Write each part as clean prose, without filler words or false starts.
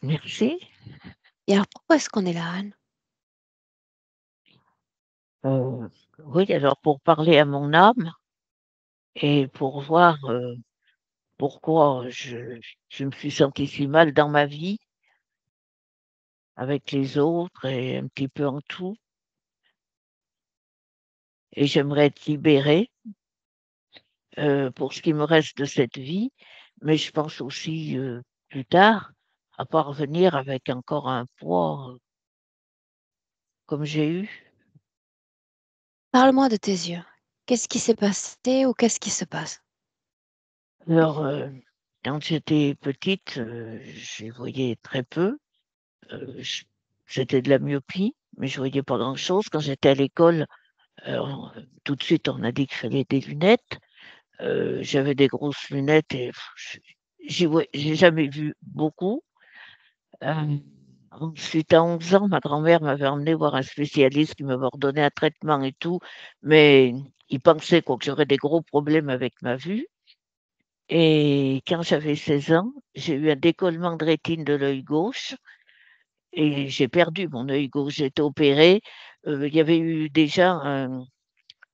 Merci. Et alors, pourquoi est-ce qu'on est là, Anne? Heu, oui, alors pour parler à mon âme et pour voir, pourquoi je me suis sentie si mal dans ma vie, avec les autres et un petit peu en tout et j'aimerais être libérée, pour ce qui me reste de cette vie, mais je pense aussi, plus tard, à pas revenir avec encore un poids, comme j'ai eu. Parle-moi de tes yeux. Qu'est-ce qui s'est passé ou qu'est-ce qui se passe? Alors, quand j'étais petite, je voyais très peu. J C'était de la myopie, mais je voyais pas grand-chose. Quand j'étais à l'école, on tout de suite, on a dit qu'il fallait des lunettes. J'avais des grosses lunettes et j'ai jamais vu beaucoup. Ensuite, à 11 ans, ma grand-mère m'avait emmenée voir un spécialiste qui m'avait ordonné un traitement et tout, mais il pensait quoi que j'aurais des gros problèmes avec ma vue et quand j'avais 16 ans, j'ai eu un décollement de rétine de l'œil gauche. Et j'ai perdu mon œil gauche. J'ai été opérée, il y avait eu déjà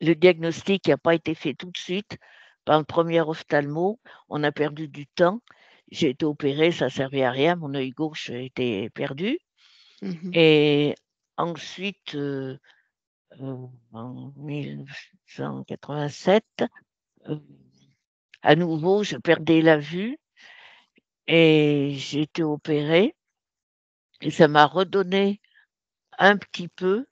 le diagnostic qui a pas été fait tout de suite par le premier ophtalmo. On a perdu du temps. J'ai été opérée, ça servait à rien, mon œil gauche était perdu Mhm. et ensuite, en 1987, heu, à nouveau, je perdais la vue et j'ai été opérée et ça m'a redonné un petit peu.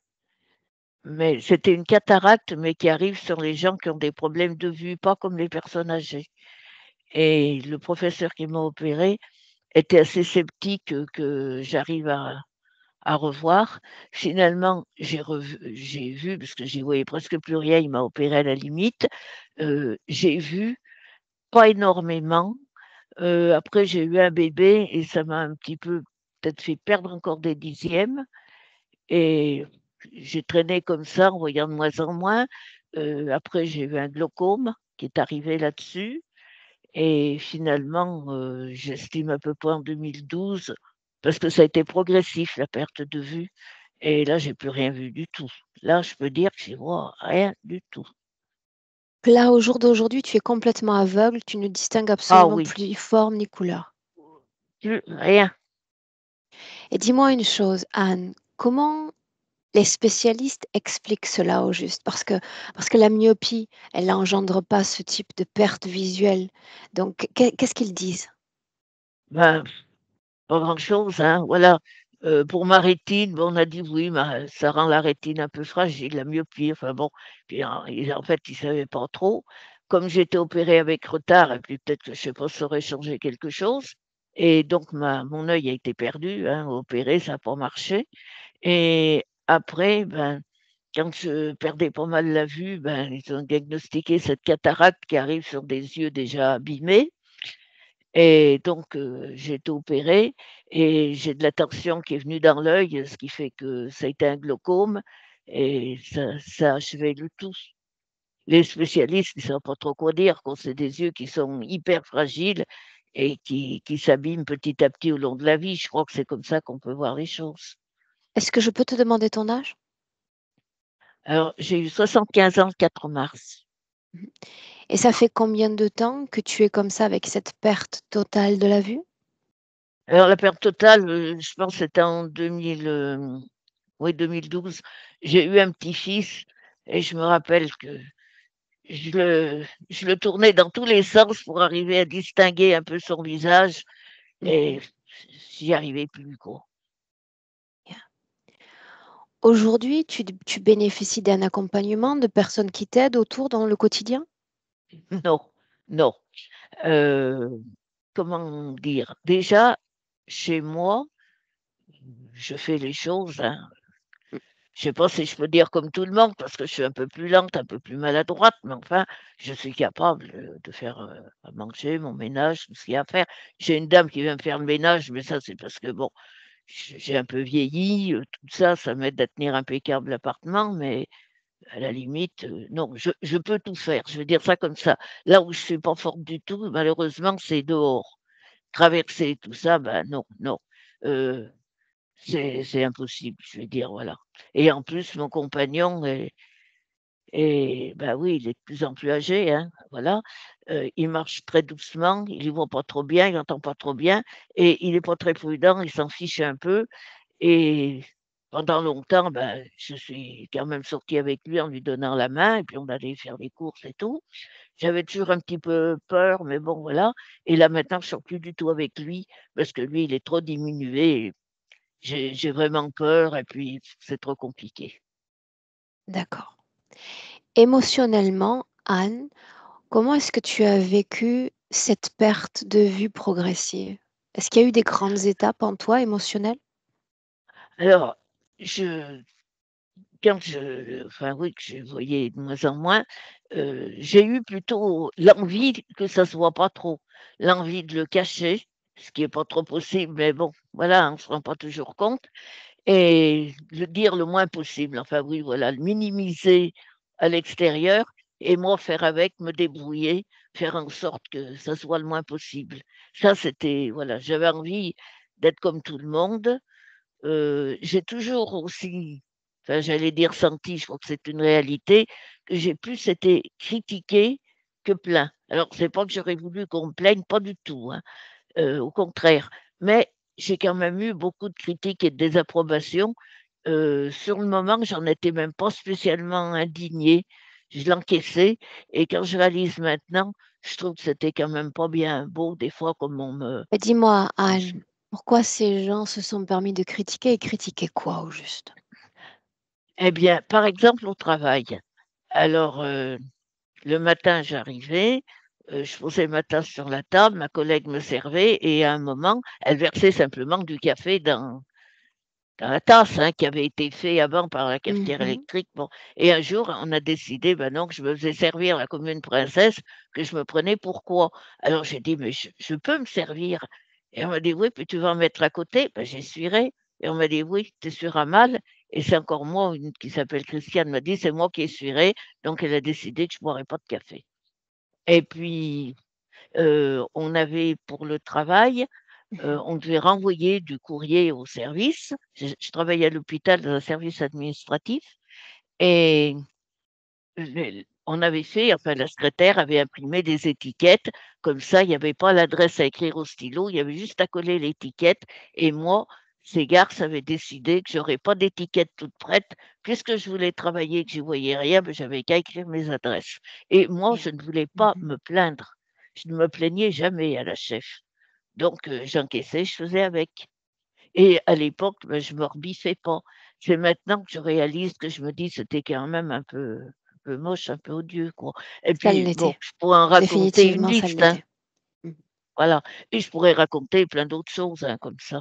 Mais c'était une cataracte, mais qui arrive sur les gens qui ont des problèmes de vue, pas comme les personnes âgées. Et le professeur qui m'a opérée était assez sceptique, que j'arrive à revoir. Finalement, j'ai vu, parce que j'y voyais presque plus rien, il m'a opérée à la limite. J'ai vu, pas énormément. Après j'ai eu un bébé et ça m'a un petit peu peut-être fait perdre encore des dixièmes. Et j'ai traîné comme ça en voyant de moins en moins. Après j'ai eu un glaucome qui est arrivé là-dessus et finalement, j'estime à peu près en 2012, parce que ça a été progressif la perte de vue et là j'ai plus rien vu du tout. Là, je peux dire que j'y vois rien du tout. Là, au jour d'aujourd'hui, tu es complètement aveugle, tu ne distingues Ah absolument oui, plus forme ni couleur. plus rien. Et dis-moi une chose, Anne, comment les spécialistes expliquent cela au juste? Parce que la myopie, elle n'engendre pas ce type de perte visuelle. Donc, qu'est-ce qu'ils disent? Ben, pas grand-chose, hein, voilà. Pour ma rétine, bon, on a dit: «Oui, bah, ça rend la rétine un peu fragile, la myopie», enfin bon, puis en fait, ils savaient pas trop. Comme j'étais opérée avec retard et puis peut-être que je sais pas, ça aurait changé quelque chose et donc mon œil a été perdu, hein, opéré, ça a pas marché et après, ben, quand je perdais pas mal la vue, ben, ils ont diagnostiqué cette cataracte qui arrive sur des yeux déjà abîmés et donc j'ai été opérée et j'ai de la tension qui est venue dans l'œil, ce qui fait que ça a été un glaucome et ça a achevé le tout. Les spécialistes, ils savent pas trop quoi dire quand c'est des yeux qui sont hyper fragiles et qui s'abîment petit à petit au long de la vie. Je crois que c'est comme ça qu'on peut voir les choses. Est-ce que je peux te demander ton âge? Alors, j'ai eu 75 ans le 4 mars. Mhm. Et ça fait combien de temps que tu es comme ça avec cette perte totale de la vue? Alors la perte totale, je pense que c'était en 2012. J'ai eu un petit-fils et je me rappelle que je le tournais dans tous les sens pour arriver à distinguer un peu son visage Mhm. et j'y arrivais plus, quoi. Bien. Aujourd'hui, tu bénéficies d'un accompagnement de personnes qui t'aident autour dans le quotidien? Non, non, heu, comment dire? Déjà, chez moi, je fais les choses, hein. Je sais pas si je peux dire comme tout le monde parce que je suis un peu plus lente, un peu plus maladroite, mais enfin, je suis capable, de faire, à manger, mon ménage, tout ce qu'il y a à faire. J'ai une dame qui vient me faire le ménage, mais ça, c'est parce que bon, j'ai un peu vieilli, tout ça, ça m'aide à tenir impeccable l'appartement, mais à la limite, non, je peux tout faire, je vais dire ça comme ça. Là où je suis pas forte du tout, malheureusement, c'est dehors. Traverser tout ça, ben non, non. heu, c'est impossible, je veux dire, voilà. Et en plus, mon compagnon bah, oui, il est de plus en plus âgé, hein, voilà. Il marche très doucement, il y voit pas trop bien, il entend pas trop bien et il est pas très prudent, il s'en fiche un peu. Et pendant longtemps, ben, je suis quand même sortie avec lui en lui donnant la main et puis on allait faire des courses et tout. J'avais toujours un petit peu peur, mais bon, voilà. Et là, maintenant, je sors plus du tout avec lui parce que lui, il est trop diminué. J'ai vraiment peur et puis c'est trop compliqué. D'accord. Émotionnellement, Anne, comment est-ce que tu as vécu cette perte de vue progressive? Est-ce qu'il y a eu des grandes étapes en toi émotionnelles? Alors, je quand je enfin oui, que je voyais de moins en moins, j'ai eu plutôt l'envie que ça se voit pas trop, l'envie de le cacher, ce qui est pas trop possible, mais bon, voilà, on se rend pas toujours compte et le dire le moins possible. Enfin oui, voilà, le minimiser à l'extérieur et moi faire avec, me débrouiller, faire en sorte que ça se voit le moins possible. Ça, c'était voilà, j'avais envie d'être comme tout le monde. J'ai toujours aussi, enfin j'allais dire senti, je crois que c'est une réalité, que j'ai plus été critiquée que plaint. Alors c'est pas que j'aurais voulu qu'on me plaigne, pas du tout, hein, au contraire. Mais j'ai quand même eu beaucoup de critiques et de désapprobations. Sur le moment, j'en étais même pas spécialement indignée, je l'encaissais et quand je réalise maintenant, je trouve que c'était quand même pas bien beau des fois comme on me Et dis-moi, Anne, pourquoi ces gens se sont permis de critiquer et critiquer quoi au juste? eh bien, par exemple au travail. Alors, le matin, j'arrivais, je posais ma tasse sur la table, ma collègue me servait et à un moment, elle versait simplement du café dans la tasse, hein, qui avait été fait avant par la cafetière Mmh. électrique, bon. Et un jour, on a décidé, ben non, que je me faisais servir là comme une princesse, que je me prenais pour quoi? Alors j'ai dit: «Mais je peux me servir?» Et on m'a dit: «Oui, puis tu vas en mettre à côté». Ben, j'essuierai et on m'a dit: «Oui, tu essuieras mal» et c'est encore moi, une qui s'appelle Christiane m'a dit: «C'est moi qui essuierai», donc elle a décidé que je boirais pas de café. Et puis, on avait pour le travail, Mmh. on devait renvoyer du courrier au service. Je travaillais à l'hôpital dans un service administratif et on avait fait enfin la secrétaire avait imprimé des étiquettes, comme ça il y avait pas l'adresse à écrire au stylo, il y avait juste à coller l'étiquette et moi, ces garces avaient décidé que j'aurais pas d'étiquette toute prête. Puisque je voulais travailler et que j'y voyais rien, ben, j'avais qu'à écrire mes adresses et moi, Bien. je ne voulais pas Mmh. me plaindre. Je ne me plaignais jamais à la chef. Donc j'encaissais, je faisais avec. Et à l'époque, bah, je me rebiffais pas. C'est maintenant que je réalise que je me dis: «C'était quand même un peu moche, un peu odieux, quoi». Et Ça puis bon, l'était. je pourrais en raconter une Définitivement, ça liste, hein, l'était. Mmh. voilà. Et je pourrais raconter plein d'autres choses, hein, comme ça.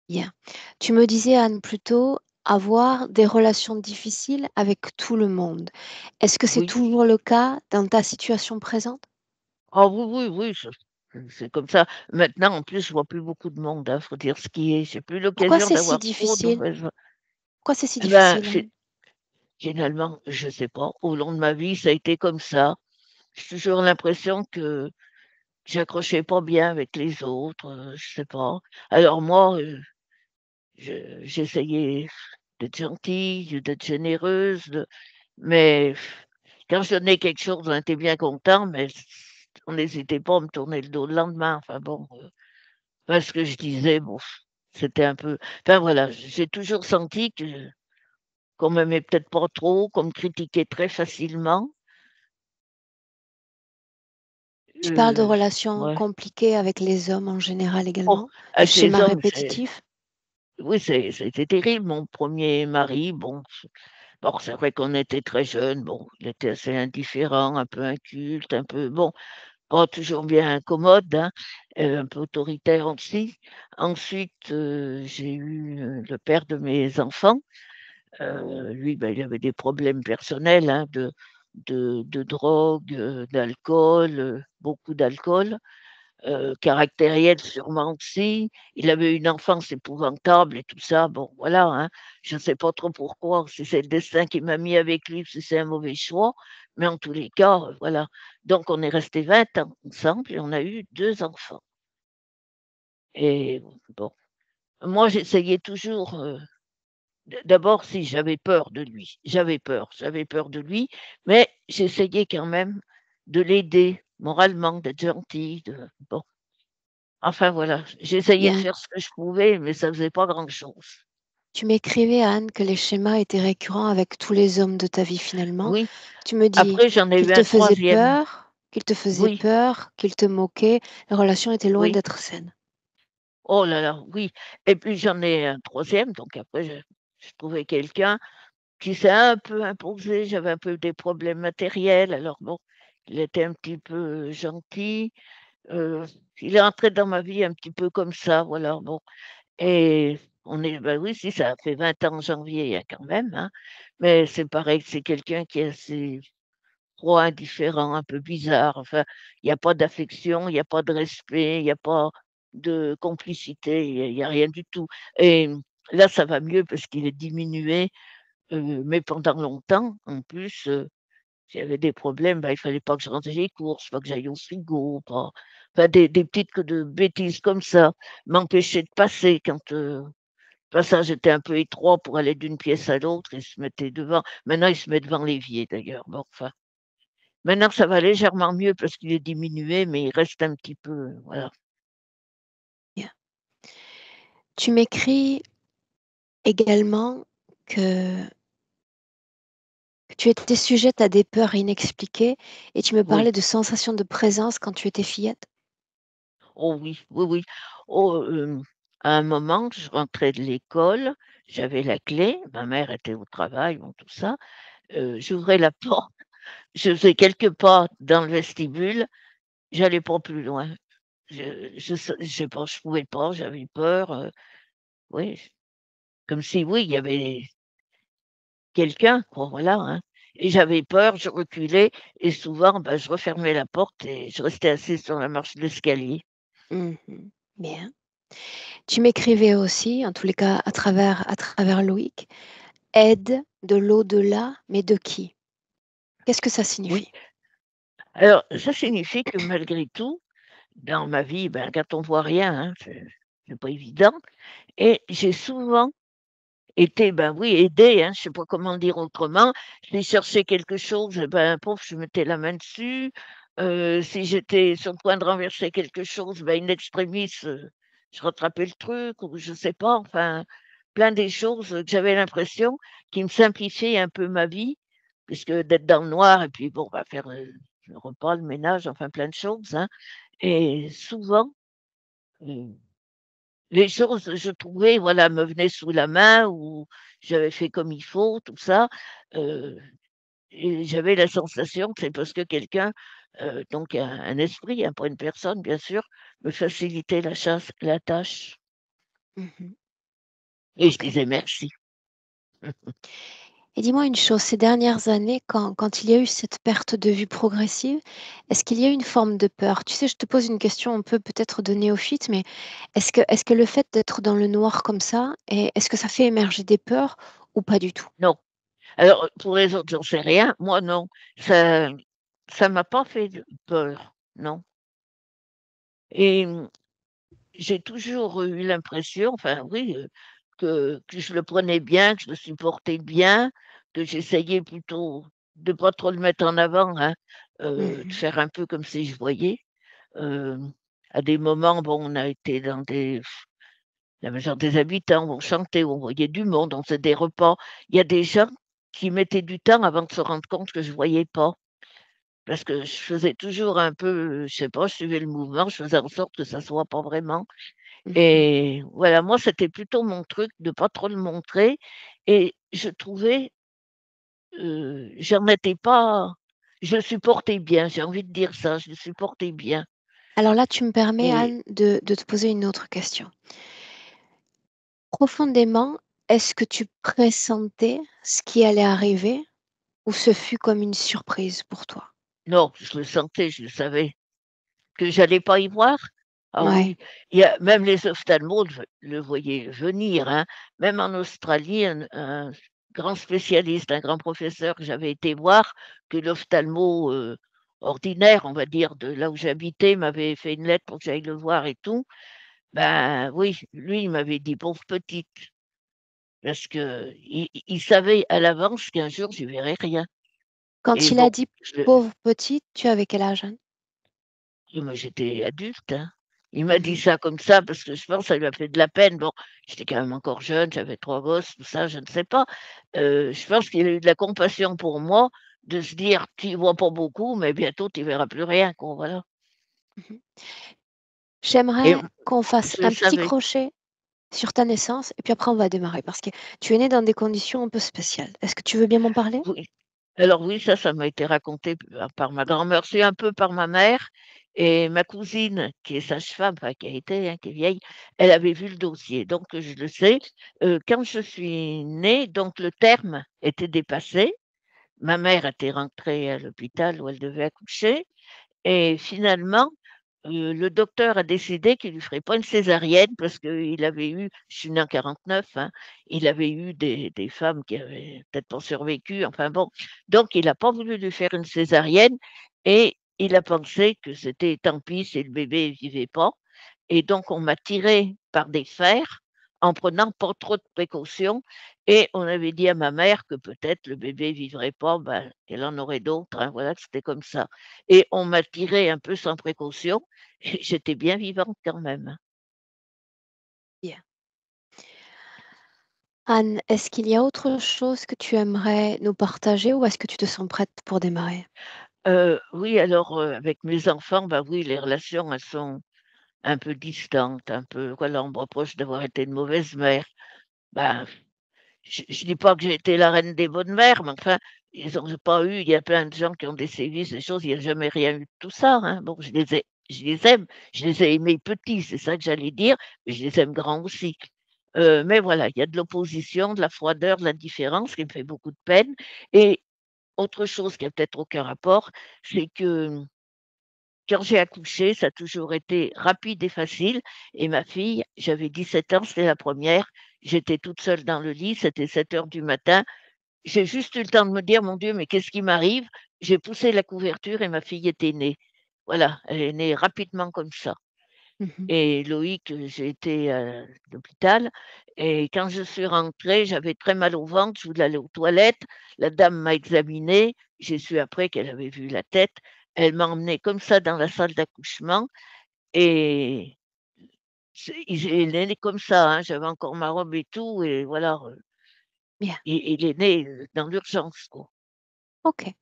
Bien. Tu me disais, Anne, plus tôt, avoir des relations difficiles avec tout le monde. Est-ce que c'est Oui. toujours le cas dans ta situation présente? Ah oui, oui, oui, c'est comme ça. Maintenant, en plus, je vois plus beaucoup de monde, hein, faut dire ce qui est. J'ai plus Pourquoi l'occasion c'est si d'avoir trop de difficile? mauvaises Pourquoi c'est si eh ben, difficile, c'est Anne? finalement, je sais pas, au long de ma vie, ça a été comme ça. J'ai toujours l'impression que j'accrochais pas bien avec les autres, je sais pas. Alors moi, j'essayais d'être gentille, d'être généreuse, mais quand je donnais quelque chose, on était bien content, mais on n'hésitait pas à me tourner le dos le lendemain. Enfin bon, ce que je disais, bon, c'était un peu enfin voilà, j'ai toujours senti que qu'on m'aimait peut-être pas trop, qu'on me critiquait très facilement. Tu parles de Heu, relations ouais. compliquées avec les hommes en général Oh, également? De avec les schémas hommes, c'est répétitifs? oui, c'était terrible. Mon premier mari, bon, c'est vrai qu'on était très jeunes, bon, il était assez indifférent, un peu inculte, un peu bon, pas toujours bien commode, hein, un peu autoritaire aussi. Ensuite, j'ai eu, le père de mes enfants. Lui, bah, il avait des problèmes personnels, hein, de drogue, d'alcool, beaucoup d'alcool. Caractériel sûrement aussi. Il avait une enfance épouvantable et tout ça, bon voilà, hein. Je ne sais pas trop pourquoi, si c'est le destin qui m'a mis avec lui, si c'est un mauvais choix, mais en tous les cas, voilà. Donc on est restés 20 ans ensemble et on a eu 2 enfants et bon, moi j'essayais toujours, d'abord si j'avais peur de lui, j'avais peur de lui, mais j'essayais quand même de l'aider moralement, d'être gentille, de bon, enfin voilà, j'essayais de Bien. faire ce que je pouvais, mais ça faisait pas grand-chose. Tu m'écrivais, Anne, que les schémas étaient récurrents avec tous les hommes de ta vie finalement. Oui, Tu me dis après j'en ai eu un troisième. Oui, qu'ils te moquaient, la relation était loin oui. d'être saine. Oh là là, oui, et puis j'en ai un troisième, donc après je trouvais quelqu'un qui s'est un peu imposé. J'avais un peu des problèmes matériels, alors bon, il était un petit peu gentil, heu, il est entré dans ma vie un petit peu comme ça, voilà, bon, et on est bah, oui, si, ça a fait 20 ans en janvier, hein, quand même, hein, mais c'est pareil, c'est quelqu'un qui est assez froid, indifférent, un peu bizarre, enfin, il y a pas d'affection, il y a pas de respect, il y a pas de complicité, il y a rien du tout, et là, ça va mieux parce qu'il est diminué, mais pendant longtemps, en plus, s'il y avait des problèmes, bah, il fallait pas que je range les courses, pas que j'aille au frigo, pas enfin des petites que de bêtises comme ça, m'empêcher de passer quand, le passage était un peu étroit pour aller d'une pièce à l'autre, il se mettait devant. Maintenant, il se met devant l'évier d'ailleurs, bon, enfin. Maintenant, ça va légèrement mieux parce qu'il est diminué, mais il reste un petit peu, voilà. Bien. Tu m'écris également que tu étais sujette à des peurs inexpliquées et tu me Oui. parlais de sensations de présence quand tu étais fillette. Oh oui, oui, oui. Oh, à un moment, je rentrais de l'école, j'avais la clé, ma mère était au travail, bon, tout ça, j'ouvrais la porte, je faisais quelques pas dans le vestibule, j'allais pas plus loin. Je sais pas, je pouvais pas, j'avais peur, oui, comme si, oui, il y avait quelqu'un, quoi, voilà, hein, et j'avais peur, je reculais et souvent, bah, je refermais la porte et je restais assise sur la marche de l'escalier. Mmh. Bien. Tu m'écrivais aussi, en tous les cas à travers Loïc, aide de l'au-delà, mais de qui? Qu'est-ce que ça Oui, signifie? alors ça signifie que malgré tout, dans ma vie, ben, quand on voit rien, hein, c'est pas évident, et j'ai souvent été, ben, oui, aidée, hein, je sais pas comment dire autrement. Si je cherchais quelque chose, et ben, pouf, je mettais la main dessus. Si j'étais sur le point de renverser quelque chose, ben, in extremis, je rattrapais le truc ou je sais pas, enfin, plein des choses, que j'avais l'impression qui me simplifiaient un peu ma vie, puisque d'être dans le noir et puis bon, bah, faire, le repas, le ménage, enfin plein de choses, hein, et souvent, heu les choses, je trouvais, voilà, me venaient sous la main ou j'avais fait comme il faut, tout ça, heu et j'avais la sensation que c'est parce que quelqu'un, donc un esprit, hein, pas une personne bien sûr, me facilitait la tâche Mmh. et je OK. disais merci. Et dis-moi une chose, ces dernières années, quand il y a eu cette perte de vue progressive, est-ce qu'il y a eu une forme de peur? Tu sais, je te pose une question un peu peut-être de néophyte, mais est-ce que le fait d'être dans le noir comme ça, est-ce que ça fait émerger des peurs ou pas du tout? Non, alors, pour les autres, j'en sais rien, moi non, ça m'a pas fait de peur, non, et j'ai toujours eu l'impression, enfin oui, que je le prenais bien, que je le supportais bien, que j'essayais plutôt de pas trop le mettre en avant, hein, de Mmh. faire un peu comme si je voyais. Hem, à des moments, bon, on a été dans la maison des habitants, où on chantait, où on voyait du monde, on faisait des repas. Il y a des gens qui mettaient du temps avant de se rendre compte que je voyais pas. Parce que je faisais toujours un peu, je sais pas, je suivais le mouvement, je faisais en sorte que ça se voit pas vraiment. Mmh. Et voilà, moi, c'était plutôt mon truc de pas trop le montrer et je trouvais, j'en étais pas je le supportais bien, j'ai envie de dire ça, je le supportais bien Alors là, tu me permets, et Anne, de te poser une autre question. Profondément, est-ce que tu pressentais ce qui allait arriver ou ce fut comme une surprise pour toi? non, je le sentais, je le savais. Que j'allais pas y voir? Ah Ouais. oui, il y a même les ophtalmos le voyaient venir, hein. Même en Australie, un grand spécialiste, un grand professeur que j'avais été voir, que l'ophtalmo, ordinaire, on va dire, de là où j'habitais, m'avait fait une lettre pour que j'aille le voir et tout. Ben oui, lui, il m'avait dit: «Pauvre petite», parce qu'il savait à l'avance qu'un jour je verrais rien Quand et il a bon, dit: je «Pauvre petite», tu avais quel âge, Anne? moi j'étais adulte, hein. Il m'a dit Mmh. ça comme ça parce que je pense que ça lui a fait de la peine. Bon, j'étais quand même encore jeune, j'avais 3 gosses, tout ça, je ne sais pas. Je pense qu'il a eu de la compassion pour moi, de se dire: «Tu y vois pas beaucoup, mais bientôt tu verras plus rien», quoi, voilà Mmh. et J'aimerais qu'on fasse je le un petit savais. crochet sur ta naissance et puis après on va démarrer parce que tu es née dans des conditions un peu spéciales. Est-ce que tu veux bien m'en parler? Oui. Alors oui, ça m'a été raconté par ma grand-mère, c'est un peu par ma mère et ma cousine qui est sage-femme, enfin qui a été, hein, qui est vieille, elle avait vu le dossier donc je le sais. Quand je suis née, donc le terme était dépassé. Ma mère était rentrée à l'hôpital où elle devait accoucher et finalement, le docteur a décidé qu'il lui ferait pas une césarienne parce qu'il avait eu je suis née en 49, hein, il avait eu des femmes qui avaient peut-être pas survécu, enfin bon. Donc il a pas voulu lui faire une césarienne et il a pensé que c'était tant pis si le bébé vivait pas et donc on m'a tirée par des fers en prenant pas trop de précautions et on avait dit à ma mère que peut-être le bébé vivrait pas, ben, qu'elle en aurait d'autres, hein, voilà, que c'était comme ça et on m'a tirée un peu sans précaution et j'étais bien vivante quand même, hein. Bien. Anne, est-ce qu'il y a autre chose que tu aimerais nous partager ou est-ce que tu te sens prête pour démarrer? Oui, alors, avec mes enfants, bah, oui, les relations, elles sont un peu distantes, un peu voilà, on me reproche d'avoir été une mauvaise mère. Ben je dis pas que j'ai été la reine des bonnes mères, mais enfin, ils ont pas eu il y a plein de gens qui ont des sévices, des choses, il y a jamais rien eu de tout ça, hein. Bon, je les aime, je les ai aimés petits, c'est ça que j'allais dire, mais je les aime grands aussi. Mais voilà, il y a de l'opposition, de la froideur, de l'indifférence qui me fait beaucoup de peine et autre chose qui a peut-être aucun rapport, c'est que quand j'ai accouché, ça a toujours été rapide et facile et ma fille, j'avais 17 ans, c'était la première. J'étais toute seule dans le lit, c'était 7 heures du matin. J'ai juste eu le temps de me dire: «Mon Dieu, mais qu'est-ce qui m'arrive?» J'ai poussé la couverture et ma fille était née. Voilà, elle est née rapidement comme ça Mmh. et Loïc, j'ai été à l'hôpital et quand je suis rentrée, j'avais très mal au ventre, je voulais aller aux toilettes. La dame m'a examinée, j'ai su après qu'elle avait vu la tête. Elle m'a emmenée comme ça dans la salle d'accouchement et il est né comme ça, hein, j'avais encore ma robe et tout et voilà, Bien, il est né, dans l'urgence, quoi. OK,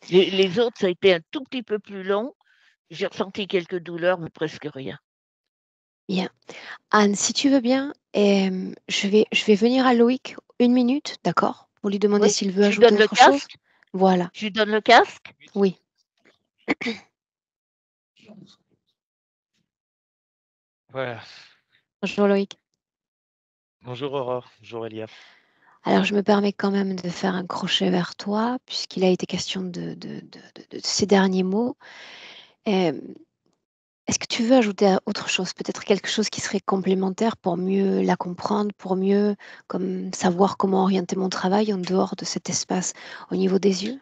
Les autres, ça a été un tout petit peu plus long. J'ai ressenti quelques douleurs, mais presque rien. bien. Anne, si tu veux bien, je vais venir à Loïc 1 minute, d'accord? Pour lui demander Oui, s'il veut je lui ajouter donne le autre chose? casque? Voilà, Je lui donne le casque? oui. Voilà. Bonjour Loïc. Bonjour Aurore, bonjour Elia. Alors je me permets quand même de faire un crochet vers toi puisqu'il a été question de ces derniers mots. Hem, Est-ce que tu veux ajouter autre chose? Peut-être quelque chose qui serait complémentaire pour mieux la comprendre, pour mieux comme savoir comment orienter mon travail en dehors de cet espace au niveau des yeux?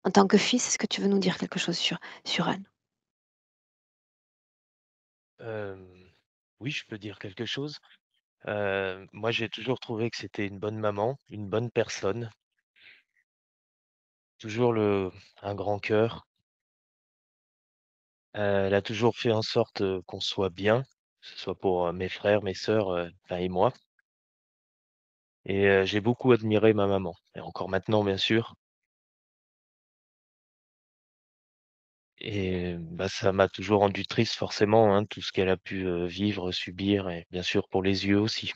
En tant que fils, est-ce que tu veux nous dire quelque chose sur Anne? Oui, je peux dire quelque chose. Moi, j'ai toujours trouvé que c'était une bonne maman, une bonne personne, toujours un grand cœur. Elle a toujours fait en sorte, qu'on soit bien, que ce soit pour, mes frères, mes sœurs, enfin et moi et j'ai beaucoup admiré ma maman et encore maintenant, bien sûr et bah, ça m'a toujours rendu triste forcément, hein, tout ce qu'elle a pu, vivre, subir et bien sûr pour les yeux aussi.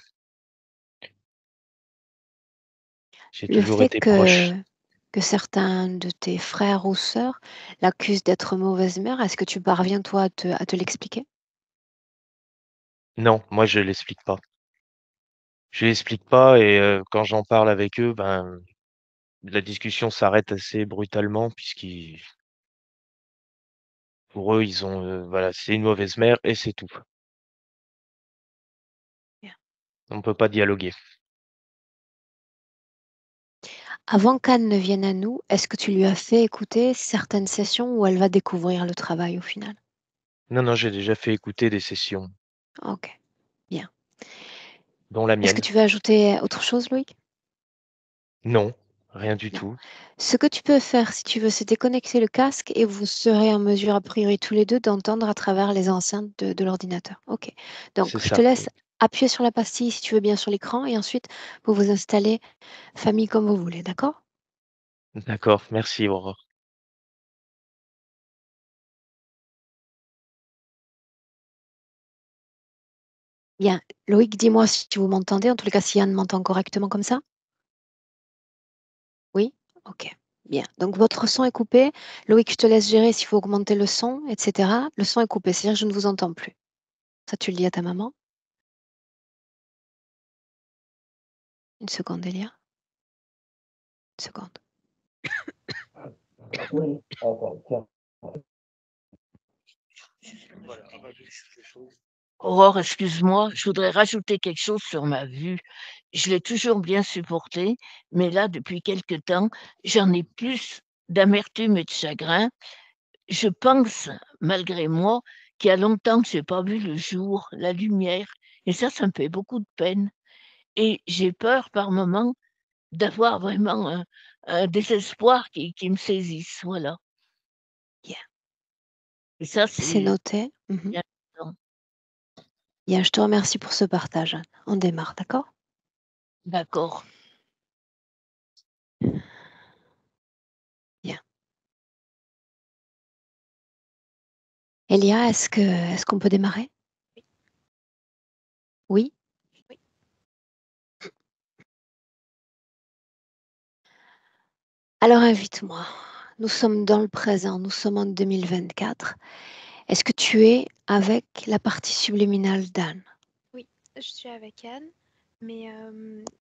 J'ai Le toujours fait été proche. que certains de tes frères ou sœurs l'accusent d'être mauvaise mère, est-ce que tu parviens toi à te l'expliquer? Non, moi je l'explique pas. Je l'explique pas et quand j'en parle avec eux, ben, la discussion s'arrête assez brutalement puisqu'ils pour eux, ils ont, voilà, c'est une mauvaise mère et c'est tout. Bien. On peut pas dialoguer. Avant qu'Anne ne vienne à nous, est-ce que tu lui as fait écouter certaines sessions où elle va découvrir le travail au final? Non, non, j'ai déjà fait écouter des sessions. OK. Bien. dont la Est-ce que mienne. tu veux ajouter autre chose, Loïc? Non, rien du Non. tout. Ce que tu peux faire, si tu veux, c'est déconnecter le casque et vous serez en mesure, a priori, tous les deux, d'entendre à travers les enceintes de l'ordinateur. OK. Donc, C'est je te ça, laisse oui. appuyer sur la pastille, si tu veux bien, sur l'écran et ensuite, vous vous installez famille comme vous voulez, d'accord? D'accord, merci Aurore. Bien. Loïc, dis-moi si vous m'entendez. En tous les cas, si Yann m'entend correctement comme ça? Oui? OK. Bien. Donc, votre son est coupé. Loïc, je te laisse gérer s'il faut augmenter le son, et cetera. Le son est coupé, c'est-à-dire que je ne vous entends plus. Ça, tu le dis à ta maman? Une seconde, Elia. Une seconde. Oui. Attends, tiens. Voilà, on va juste les choses. Aurore, excuse-moi, je voudrais rajouter quelque chose sur ma vue. Je l'ai toujours bien supportée, mais là, depuis quelque temps, j'en ai plus d'amertume et de chagrin. Je pense, malgré moi, qu'il y a longtemps que j'ai pas vu le jour, la lumière, et ça me fait beaucoup de peine et j'ai peur par moments d'avoir vraiment un désespoir qui me saisisse, voilà, Bien. et ça, C'est c'est noté. bien important. Bien, je te remercie pour ce partage, Anne. On démarre, d'accord? D'accord. Bien. Elia, est-ce qu'on peut démarrer? Oui? Oui. Alors invite-moi. Nous sommes dans le présent, nous sommes en 2024. Est-ce que tu es avec la partie subliminale d'Anne? Oui, je suis avec Anne, mais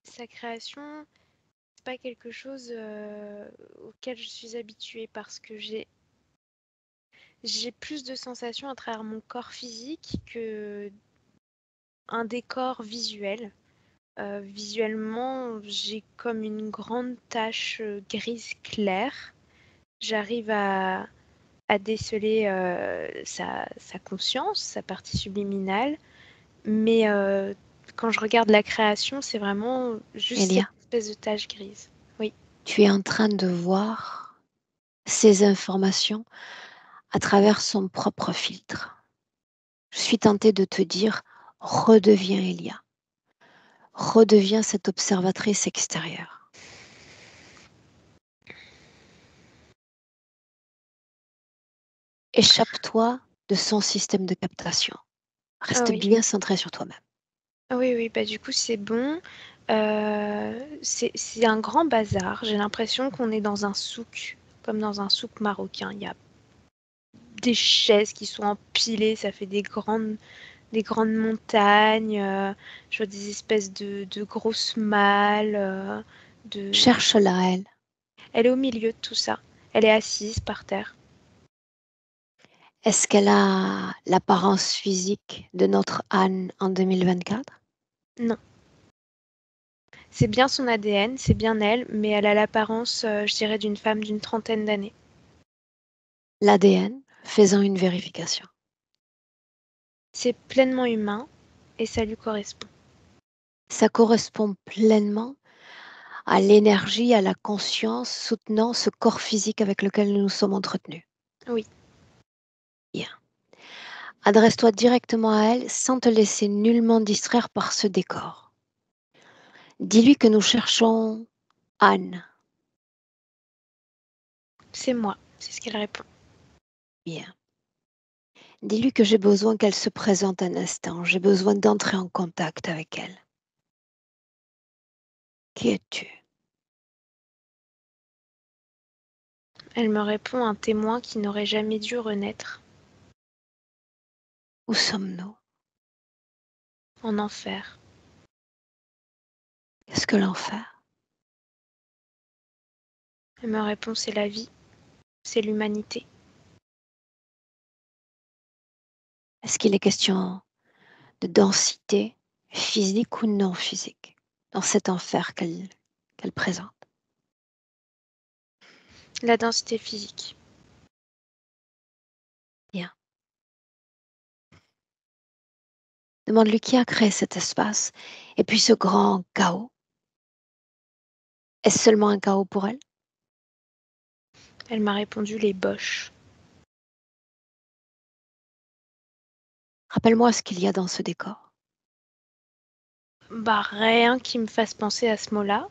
sa création, c'est pas quelque chose auquel je suis habituée parce que j'ai plus de sensations à travers mon corps physique que un décor visuel. Visuellement, j'ai comme une grande tache grise claire. J'arrive à déceler sa conscience, sa partie subliminale. Mais quand je regarde la création, c'est vraiment juste cette Elia, espèce de tache grise. Oui. tu es en train de voir ces informations à travers son propre filtre. Je suis tentée de te dire, redeviens Elia. Redeviens cette observatrice extérieure. Échappe-toi de son système de captation. Ah Reste oui. bien centré sur toi-même. Ah oui, oui, bah du coup c'est bon. C'est un grand bazar. J'ai l'impression qu'on est dans un souk, comme dans un souk marocain. Il y a des chaises qui sont empilées, ça fait des grandes montagnes. Je vois des espèces de grosses malles. De... Cherche-la, elle. Elle est au milieu de tout ça. Elle est assise par terre. Est-ce qu'elle a l'apparence physique de notre Anne en 2024? Non. C'est bien son ADN, c'est bien elle, mais elle a l'apparence, je dirais, d'une femme d'une trentaine d'années. L'ADN, faisant une vérification. C'est pleinement humain et ça lui correspond. Ça correspond pleinement à l'énergie, à la conscience soutenant ce corps physique avec lequel nous nous sommes entretenus. Oui. Bien. Adresse-toi directement à elle sans te laisser nullement distraire par ce décor. Dis-lui que nous cherchons Anne. C'est moi, c'est ce qu'elle répond. Bien. Dis-lui que j'ai besoin qu'elle se présente un instant. J'ai besoin d'entrer en contact avec elle. Qui es-tu? Elle me répond un témoin qui n'aurait jamais dû renaître Où sommes-nous? en enfer. Qu'est-ce que l'enfer? Elle me répond c'est la vie, c'est l'humanité. Est-ce qu'il est question de densité physique ou non physique dans cet enfer qu'elle présente? La densité physique. Bien. Demande-lui qui a créé cet espace et puis ce grand chaos. Est-ce seulement un chaos pour elle? Elle m'a répondu les Boches. Rappelle-moi ce qu'il y a dans ce décor. Bah, rien qui me fasse penser à ce mot-là.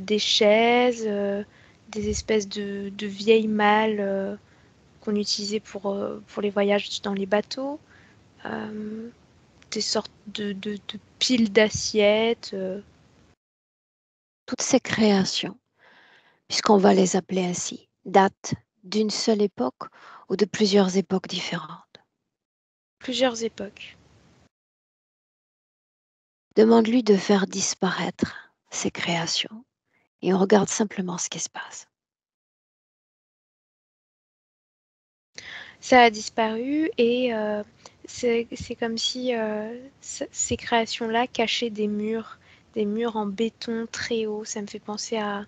Des chaises, des espèces de vieilles malles qu'on utilisait pour les voyages dans les bateaux, des sortes de piles d'assiettes. Toutes ces créations, puisqu'on va les appeler ainsi, datent d'une seule époque ou de plusieurs époques différentes. Plusieurs époques. Demande-lui de faire disparaître ces créations et on regarde simplement ce qui se passe. Ça a disparu et c'est comme si ces créations-là cachaient des murs en béton très hauts. Ça me fait penser à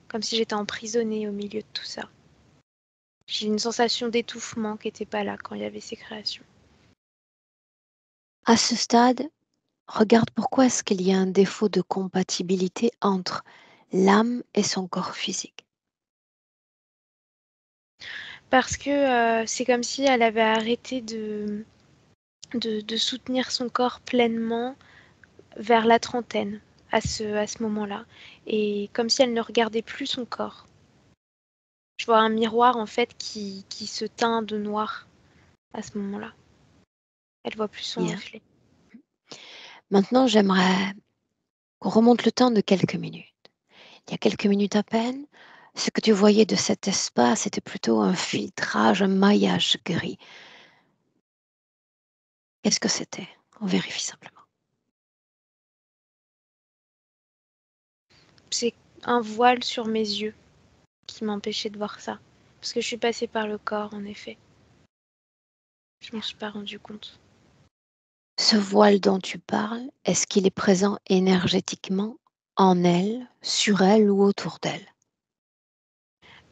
comme si j'étais emprisonnée au milieu de tout ça. J'ai une sensation d'étouffement qui n'était pas là quand il y avait ces créations. À ce stade, regarde pourquoi est-ce qu'il y a un défaut de compatibilité entre l'âme et son corps physique. Parce que c'est comme si elle avait arrêté de soutenir son corps pleinement vers la trentaine à ce moment-là. Et comme si elle ne regardait plus son corps. Je vois un miroir en fait qui se teint de noir à ce moment-là. Elle voit plus son Bien. reflet. Maintenant, j'aimerais qu'on remonte le temps de quelques minutes. Il y a quelques minutes à peine, ce que tu voyais de cet espace était plutôt un filtrage, un maillage gris. Qu'est-ce que c'était? On vérifie simplement. C'est un voile sur mes yeux qui m'empêchait de voir ça. Parce que je suis passée par le corps, en effet. Je m'en suis pas rendu compte. Ce voile dont tu parles, est-ce qu'il est présent énergétiquement en elle, sur elle ou autour d'elle?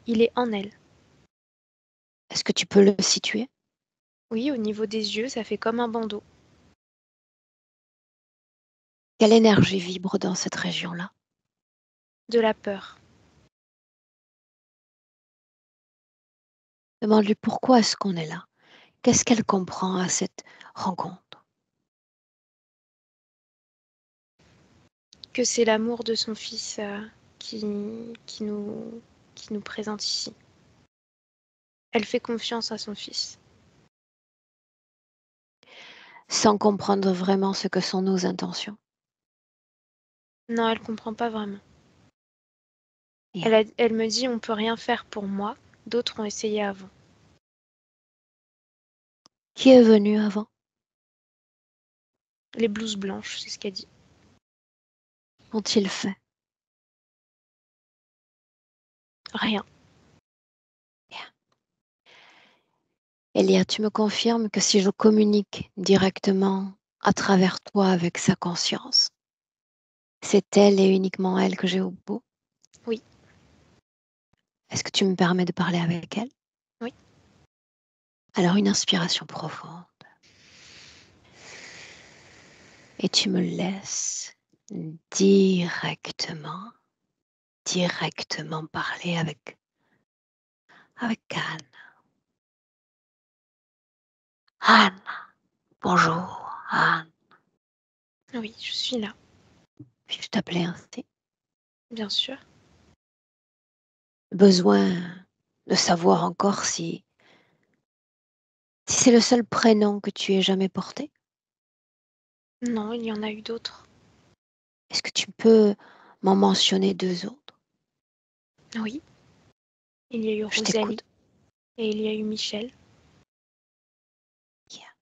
Il est en elle. Est-ce que tu peux le situer? Oui, au niveau des yeux, ça fait comme un bandeau. Quelle énergie vibre dans cette région-là? De la peur. Demande-lui pourquoi est-ce qu'on est là? Qu'est-ce qu'elle comprend à cette rencontre? Que c'est l'amour de son fils qui, qui, nous, qui nous présente ici. Elle fait confiance à son fils. Sans comprendre vraiment ce que sont nos intentions. Non, elle comprend pas vraiment. Bien. Elle me dit on peut rien faire pour moi, d'autres ont essayé avant. Qui est venu avant? Les blouses blanches, c'est ce qu'elle dit. Qu'ont-ils fait? Rien. Elia, tu me confirmes que si je communique directement à travers toi avec sa conscience, c'est elle et uniquement elle que j'ai au bout? Oui. Est-ce que tu me permets de parler avec elle? Oui. Alors une inspiration profonde. Et tu me laisses directement parler avec Anne. Anne, bonjour, Anne. Oui, je suis là, Puis-je t'appeler ainsi? bien sûr. Besoin de savoir encore si c'est le seul prénom que tu aies jamais porté. Non, il y en a eu d'autres. Est-ce que tu peux m'en mentionner deux autres? Oui. Il y a eu Je Rosalie t'écoute. et il y a eu Michel. Bien.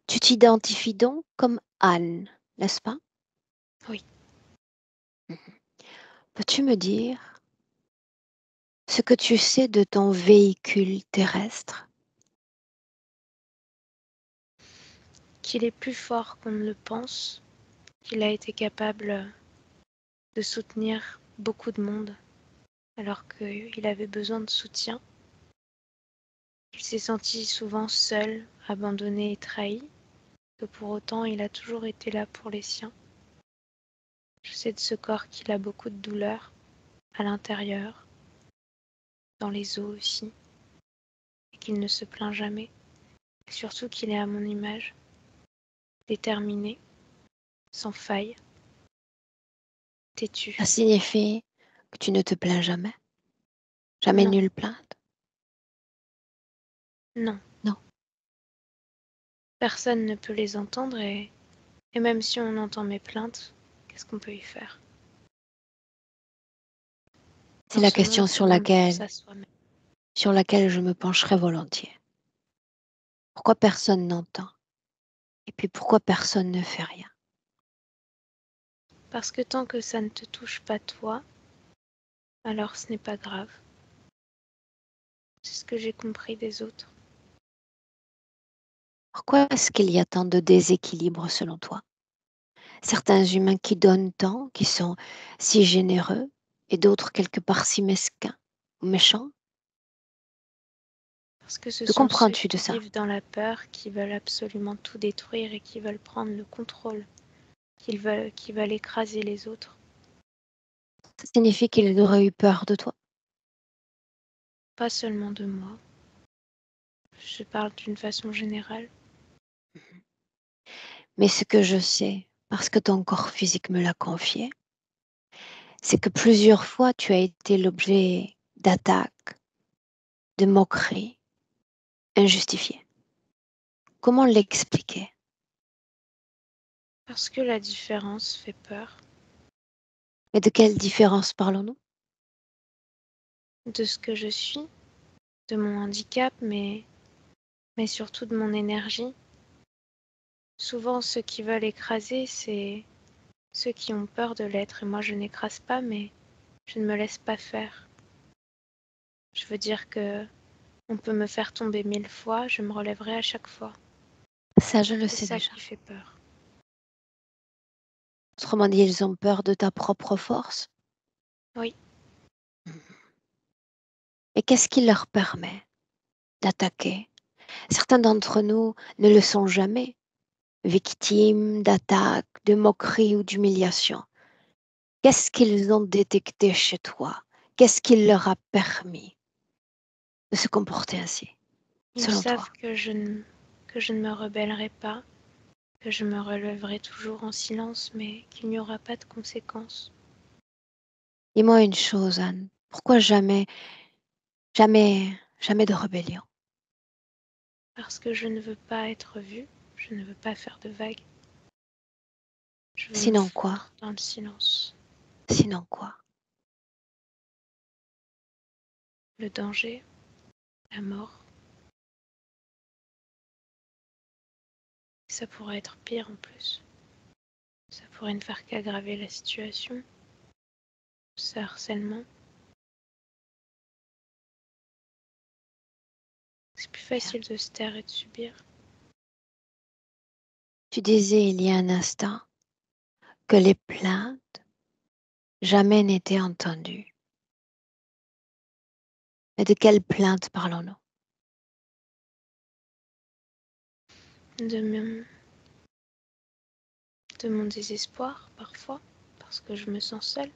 Tu t'identifies donc comme Anne, n'est-ce pas? Oui. Mhm. Peux-tu me dire ce que tu sais de ton véhicule terrestre? Qu'il est plus fort qu'on ne le pense, qu'il a été capable de soutenir beaucoup de monde alors qu'il avait besoin de soutien. Il s'est senti souvent seul, abandonné et trahi. que pour autant il a toujours été là pour les siens. Je sais de ce corps qu'il a beaucoup de douleurs à l'intérieur, dans les os aussi, et qu'il ne se plaint jamais. Et surtout qu'il est à mon image, déterminé, sans faille, têtu. Ça signifie que tu ne te plains jamais? Jamais Non. nulle plainte? Non. Non. Personne ne peut les entendre et même si on entend mes plaintes, qu'est-ce qu'on peut y faire? C'est On la se question montre sur au monde pour laquelle ça soi-même. je me pencherai volontiers. Pourquoi personne n'entend? Et puis pourquoi personne ne fait rien? Parce que tant que ça ne te touche pas toi, alors ce n'est pas grave. C'est ce que j'ai compris des autres. Pourquoi est-ce qu'il y a tant de déséquilibre selon toi? Certains humains qui donnent tant, qui sont si généreux, et d'autres quelque part si mesquins ou méchants? Parce que ce Que sont ceux comprends-tu de qui ça? vivent dans la peur, qui veulent absolument tout détruire et qui veulent prendre le contrôle, qui veulent écraser les autres. Ça signifie qu'ils auraient eu peur de toi? Pas seulement de moi. Je parle d'une façon générale. Mais ce que je sais, parce que ton corps physique me l'a confié, c'est que plusieurs fois tu as été l'objet d'attaques, de moqueries injustifiées. Comment l'expliquer? Parce que la différence fait peur. Et de quelle différence parlons-nous? De ce que je suis, de mon handicap, mais surtout de mon énergie. Souvent, ceux qui veulent écraser, c'est ceux qui ont peur de l'être. Et moi, je n'écrase pas, mais je ne me laisse pas faire. Je veux dire que on peut me faire tomber 1000 fois, je me relèverai à chaque fois. Ça, je le C'est sais ça déjà. qui fait peur. Autrement dit, ils ont peur de ta propre force. Oui, Et qu'est-ce qui leur permet d'attaquer? Certains d'entre nous ne le sont jamais, victimes d'attaques, de moqueries ou d'humiliations. Qu'est-ce qu'ils ont détecté chez toi? Qu'est-ce qui leur a permis de se comporter ainsi, ils selon savent toi? que que je ne me rebellerai pas, que je me relèverai toujours en silence, mais qu'il n'y aura pas de conséquences. Dis-moi une chose, Anne. Pourquoi jamais, jamais de rébellion? Parce que je ne veux pas être vue, je ne veux pas faire de vagues. Je veux me Sinon quoi? fondre dans le silence. Sinon quoi? Le danger, la mort, ça pourrait être pire en plus. Ça pourrait ne faire qu'aggraver la situation, ce harcèlement. C'est plus Bien. facile de se taire et de subir. Tu disais il y a un instant que les plaintes jamais n'étaient entendues. Mais de quelles plaintes parlons-nous? De de mon désespoir parfois, parce que je me sens seule.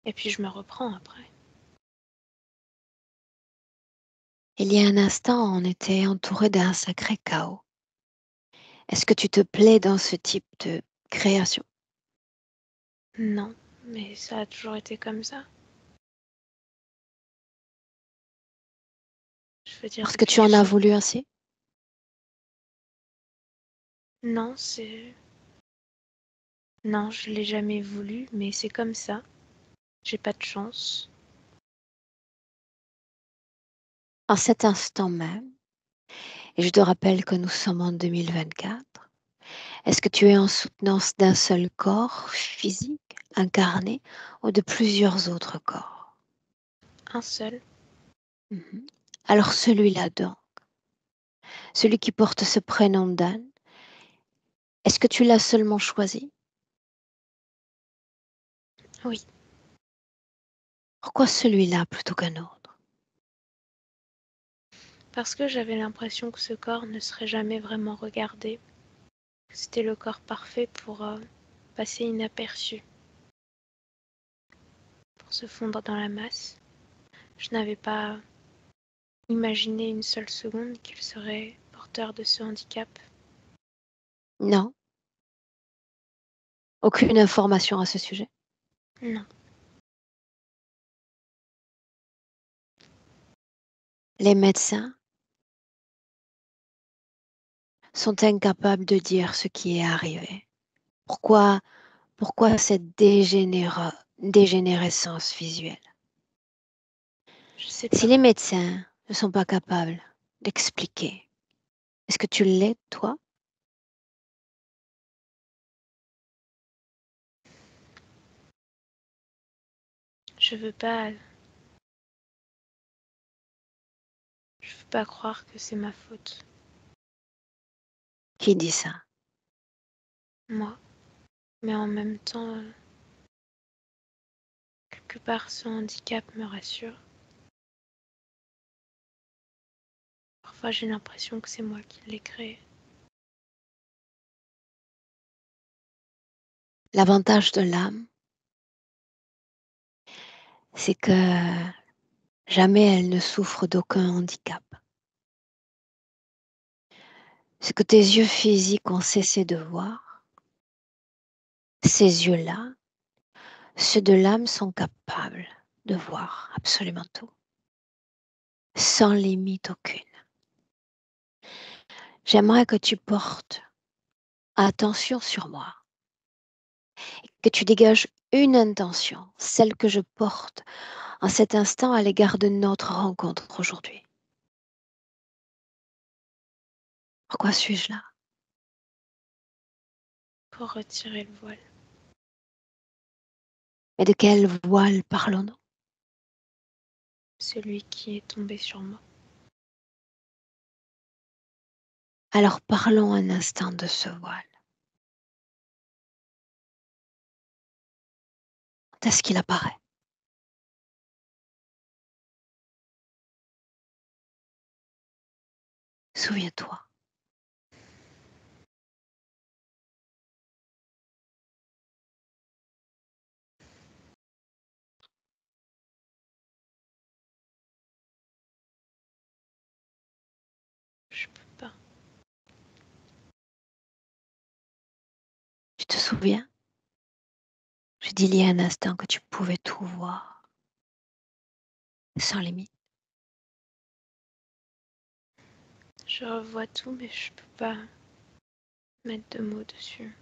Et puis je me reprends après. Il y a un instant, on était entouré d'un sacré chaos. Est-ce que tu te plais dans ce type de création? Non, mais ça a toujours été comme ça. Je veux dire Parce que depuis tu que en as j'ai... voulu ainsi? Non, Non, je l'ai jamais voulu, mais c'est comme ça. J'ai pas de chance. En cet instant même, et je te rappelle que nous sommes en 2024, est-ce que tu es en soutenance d'un seul corps physique, incarné, ou de plusieurs autres corps? Un seul. Mhm. Alors celui-là donc, celui qui porte ce prénom d'Anne, est-ce que tu l'as seulement choisi? Oui, Pourquoi celui-là plutôt qu'un autre? Parce que j'avais l'impression que ce corps ne serait jamais vraiment regardé. C'était le corps parfait pour passer inaperçu, pour se fondre dans la masse. Je n'avais pas imaginé une seule seconde qu'il serait porteur de ce handicap. Non, aucune information à ce sujet. Non. Les médecins sont incapables de dire ce qui est arrivé. Pourquoi cette dégénérescence visuelle? Je sais Si pas. les médecins ne sont pas capables d'expliquer, est-ce que tu l'es, toi? Je veux pas croire que c'est ma faute. Qui dit ça? Moi. Mais en même temps, quelque part, ce handicap me rassure. Parfois, j'ai l'impression que c'est moi qui l'ai créé. L'avantage de l'âme, c'est que jamais elle ne souffre d'aucun handicap. Ce que tes yeux physiques ont cessé de voir, ces yeux-là, ceux de l'âme sont capables de voir absolument tout, sans limite aucune. J'aimerais que tu portes attention sur moi, que tu dégages une intention, celle que je porte en cet instant à l'égard de notre rencontre aujourd'hui. Pourquoi suis-je là? Pour retirer le voile. Et de quel voile parlons-nous? Celui qui est tombé sur moi. Alors parlons un instant de ce voile. Quand est-ce qu'il apparaît? Souviens-toi. Je peux pas. Tu te souviens? Je dis il y a un instant que tu pouvais tout voir, sans limite. Je revois tout, mais je peux pas mettre de mots dessus.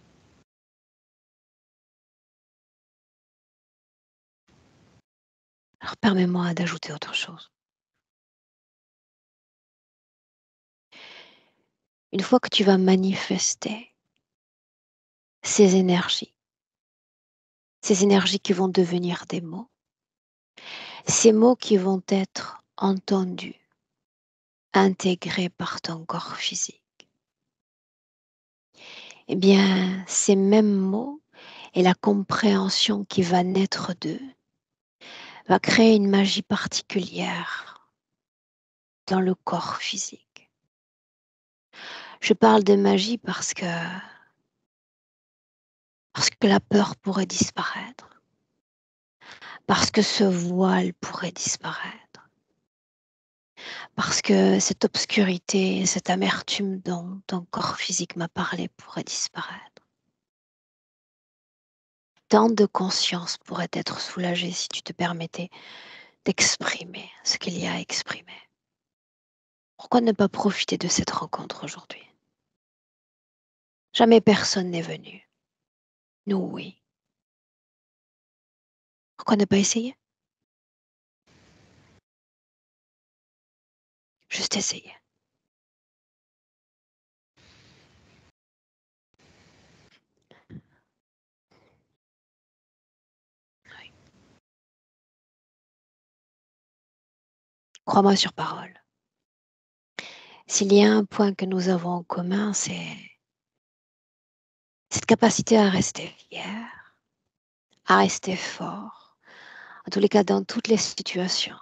Alors permets-moi d'ajouter autre chose. Une fois que tu vas manifester ces énergies qui vont devenir des mots, ces mots qui vont être entendus, intégrés par ton corps physique, eh bien, ces mêmes mots et la compréhension qui va naître d'eux va créer une magie particulière dans le corps physique. Je parle de magie parce que la peur pourrait disparaître, parce que ce voile pourrait disparaître, parce que cette obscurité, cette amertume dont ton corps physique m'a parlé pourrait disparaître. Tant de conscience pourrait être soulagée si tu te permettais d'exprimer ce qu'il y a à exprimer. Pourquoi ne pas profiter de cette rencontre aujourd'hui? Jamais personne n'est venu. Nous, oui. Pourquoi ne pas essayer? Juste essayer. Oui. Crois-moi sur parole. S'il y a un point que nous avons en commun, c'est cette capacité à rester fier, à rester fort, en tous les cas dans toutes les situations.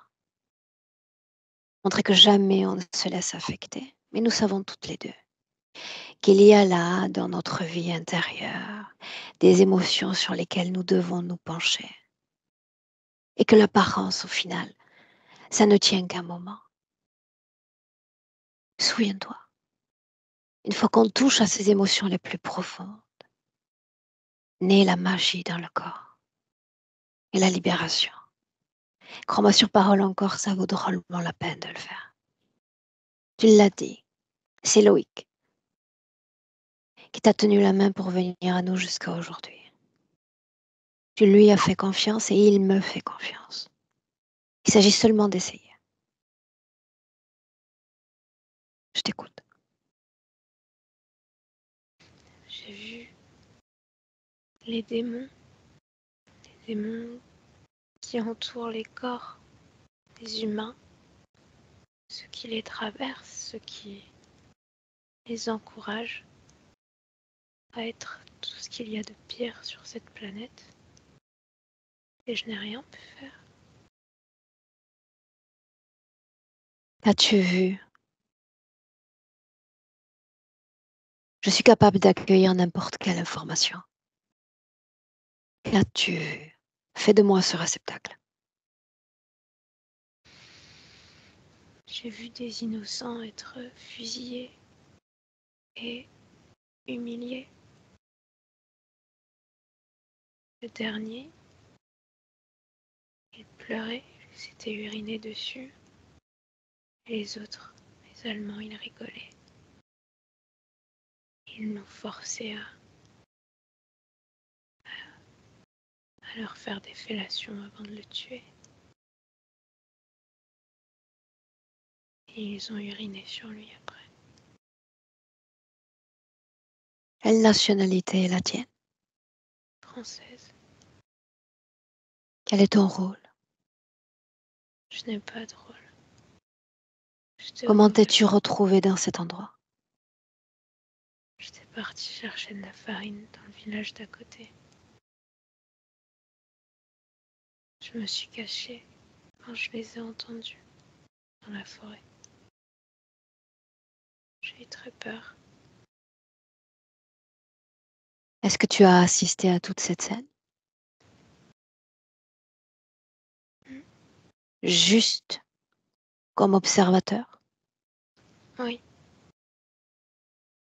montrer que jamais on ne se laisse affecter. Mais nous savons toutes les deux qu'il y a là, dans notre vie intérieure, des émotions sur lesquelles nous devons nous pencher. Et que l'apparence, au final, ça ne tient qu'un moment. Souviens-toi, une fois qu'on touche à ces émotions les plus profondes, naît la magie dans le corps et la libération. Crois-moi sur parole encore, ça vaut drôlement la peine de le faire. Tu l'as dit, c'est Loïc qui t'a tenu la main pour venir à nous jusqu'à aujourd'hui. Tu lui as fait confiance et il me fait confiance. Il s'agit seulement d'essayer. Je t'écoute. J'ai vu les démons qui entourent les corps des humains, ceux qui les traversent, ceux qui les encouragent à être tout ce qu'il y a de pire sur cette planète. Et je n'ai rien pu faire. As-tu vu? Je suis capable d'accueillir n'importe quelle information. Qu'as-tu vu? Fais de moi ce réceptacle. J'ai vu des innocents être fusillés et humiliés. Le dernier, il pleurait, il s'était uriné dessus. Et les autres, les Allemands, ils rigolaient. Ils nous forçaient à leur faire des fellations avant de le tuer. Et ils ont uriné sur lui après. Quelle nationalité est la tienne? Française, Quel est ton rôle? je n'ai pas de rôle. J'étais Comment au mauvais t'es-tu retrouvée dans cet endroit? J'étais partie chercher de la farine dans le village d'à côté. Je me suis cachée quand je les ai entendus dans la forêt. J'ai eu très peur. Est-ce que tu as assisté à toute cette scène? Juste comme observateur? Oui,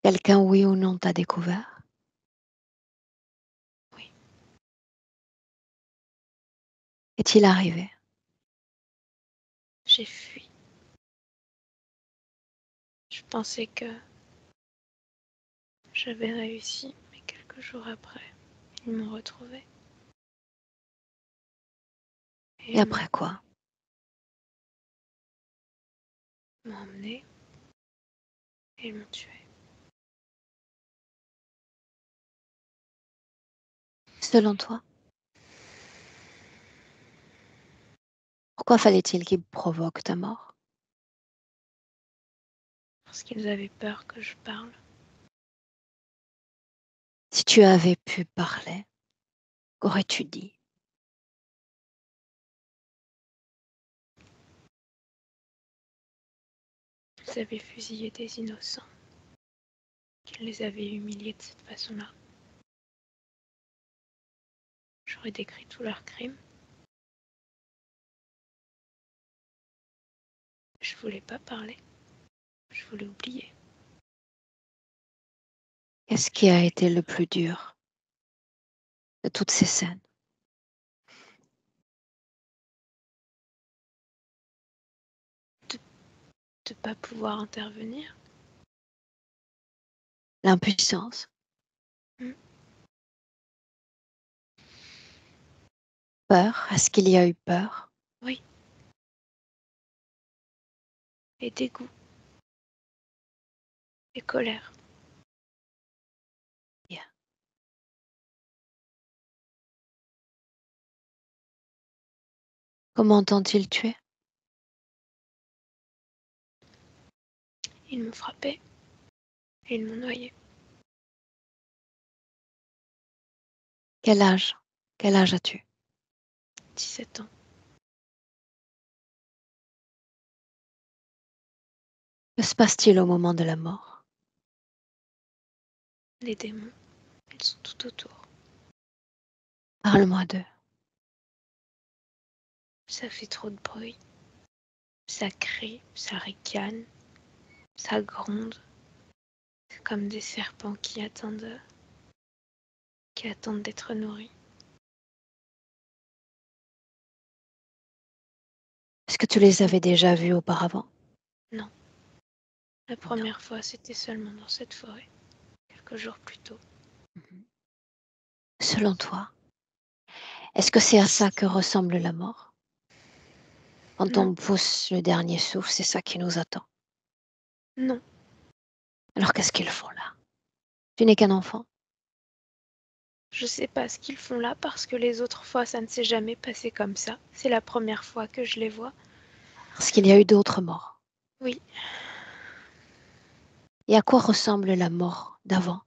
Quelqu'un, oui ou non, t'a découvert? oui. Est-il arrivé? J'ai fui. Je pensais que j'avais réussi, mais quelques jours après, ils m'ont retrouvée. Et Et après quoi? m'ont emmenée et ils m'ont tuée. Selon toi? Pourquoi fallait-il qu'ils provoquent ta mort? Parce qu'ils avaient peur que je parle. Si tu avais pu parler, qu'aurais-tu dit? Ils avaient fusillé des innocents, qu'ils les avaient humiliés de cette façon-là. J'aurais décrit tous leurs crimes. Je voulais pas parler. Je voulais oublier. Qu'est-ce qui a été le plus dur de toutes ces scènes? De pas pouvoir intervenir. L'impuissance? Mm. Peur? Est-ce qu'il y a eu peur? Oui. Et dégoût. Et colère. Bien. Comment t'ont-ils tué? Ils m'ont frappé. Et ils m'ont noyé. Quel âge? Quel âge as-tu? 17 ans. Que se passe-t-il au moment de la mort? Les démons, ils sont tout autour. Parle-moi d'eux. Ça fait trop de bruit. Ça crie, ça ricane, ça gronde. C'est comme des serpents qui attendent d'être nourris. Est-ce que tu les avais déjà vus auparavant? Non, la première fois, c'était seulement dans cette forêt, quelques jours plus tôt. Selon toi, est-ce que c'est à ça que ressemble la mort? Quand Non. on pousse le dernier souffle, c'est ça qui nous attend. Non, Alors qu'est-ce qu'ils font là? Tu n'es qu'un enfant. je sais pas ce qu'ils font là parce que les autres fois, ça ne s'est jamais passé comme ça. C'est la première fois que je les vois. Parce qu'il y a eu d'autres morts. Oui, Et à quoi ressemble la mort d'avant?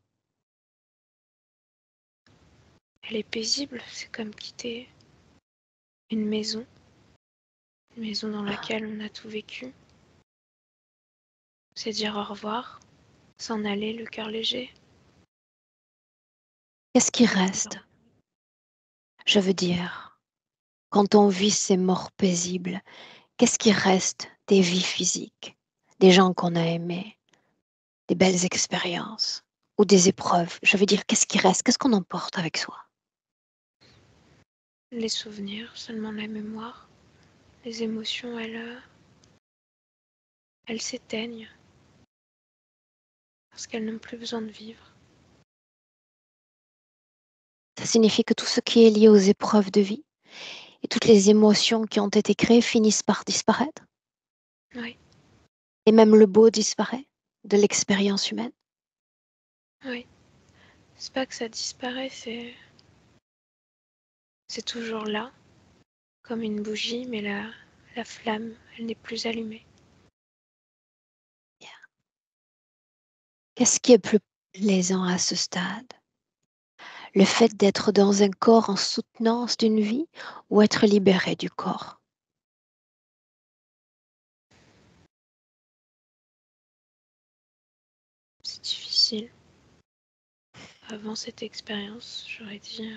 elle est paisible. C'est comme quitter une maison dans laquelle on a tout vécu. C'est dire au revoir, s'en aller le cœur léger. Qu'est-ce qui reste? Je veux dire, quand on vit ces morts paisibles, qu'est-ce qui reste des vies physiques, des gens qu'on a aimés, des belles expériences ou des épreuves? Je veux dire, qu'est-ce qui reste? Qu'est-ce qu'on emporte avec soi? Les souvenirs, seulement la mémoire. Les émotions, elles s'éteignent parce qu'elles n'ont plus besoin de vivre. Ça signifie que tout ce qui est lié aux épreuves de vie et toutes les émotions qui ont été créées finissent par disparaître. Oui, Et même le beau disparaît de l'expérience humaine. oui. C'est pas que ça disparaît, c'est toujours là, comme une bougie, mais la flamme, elle n'est plus allumée. Qu'est-ce qui est plus plaisant à ce stade? Le fait d'être dans un corps en soutenance d'une vie ou être libéré du corps? C'est difficile. Avant cette expérience, j'aurais dit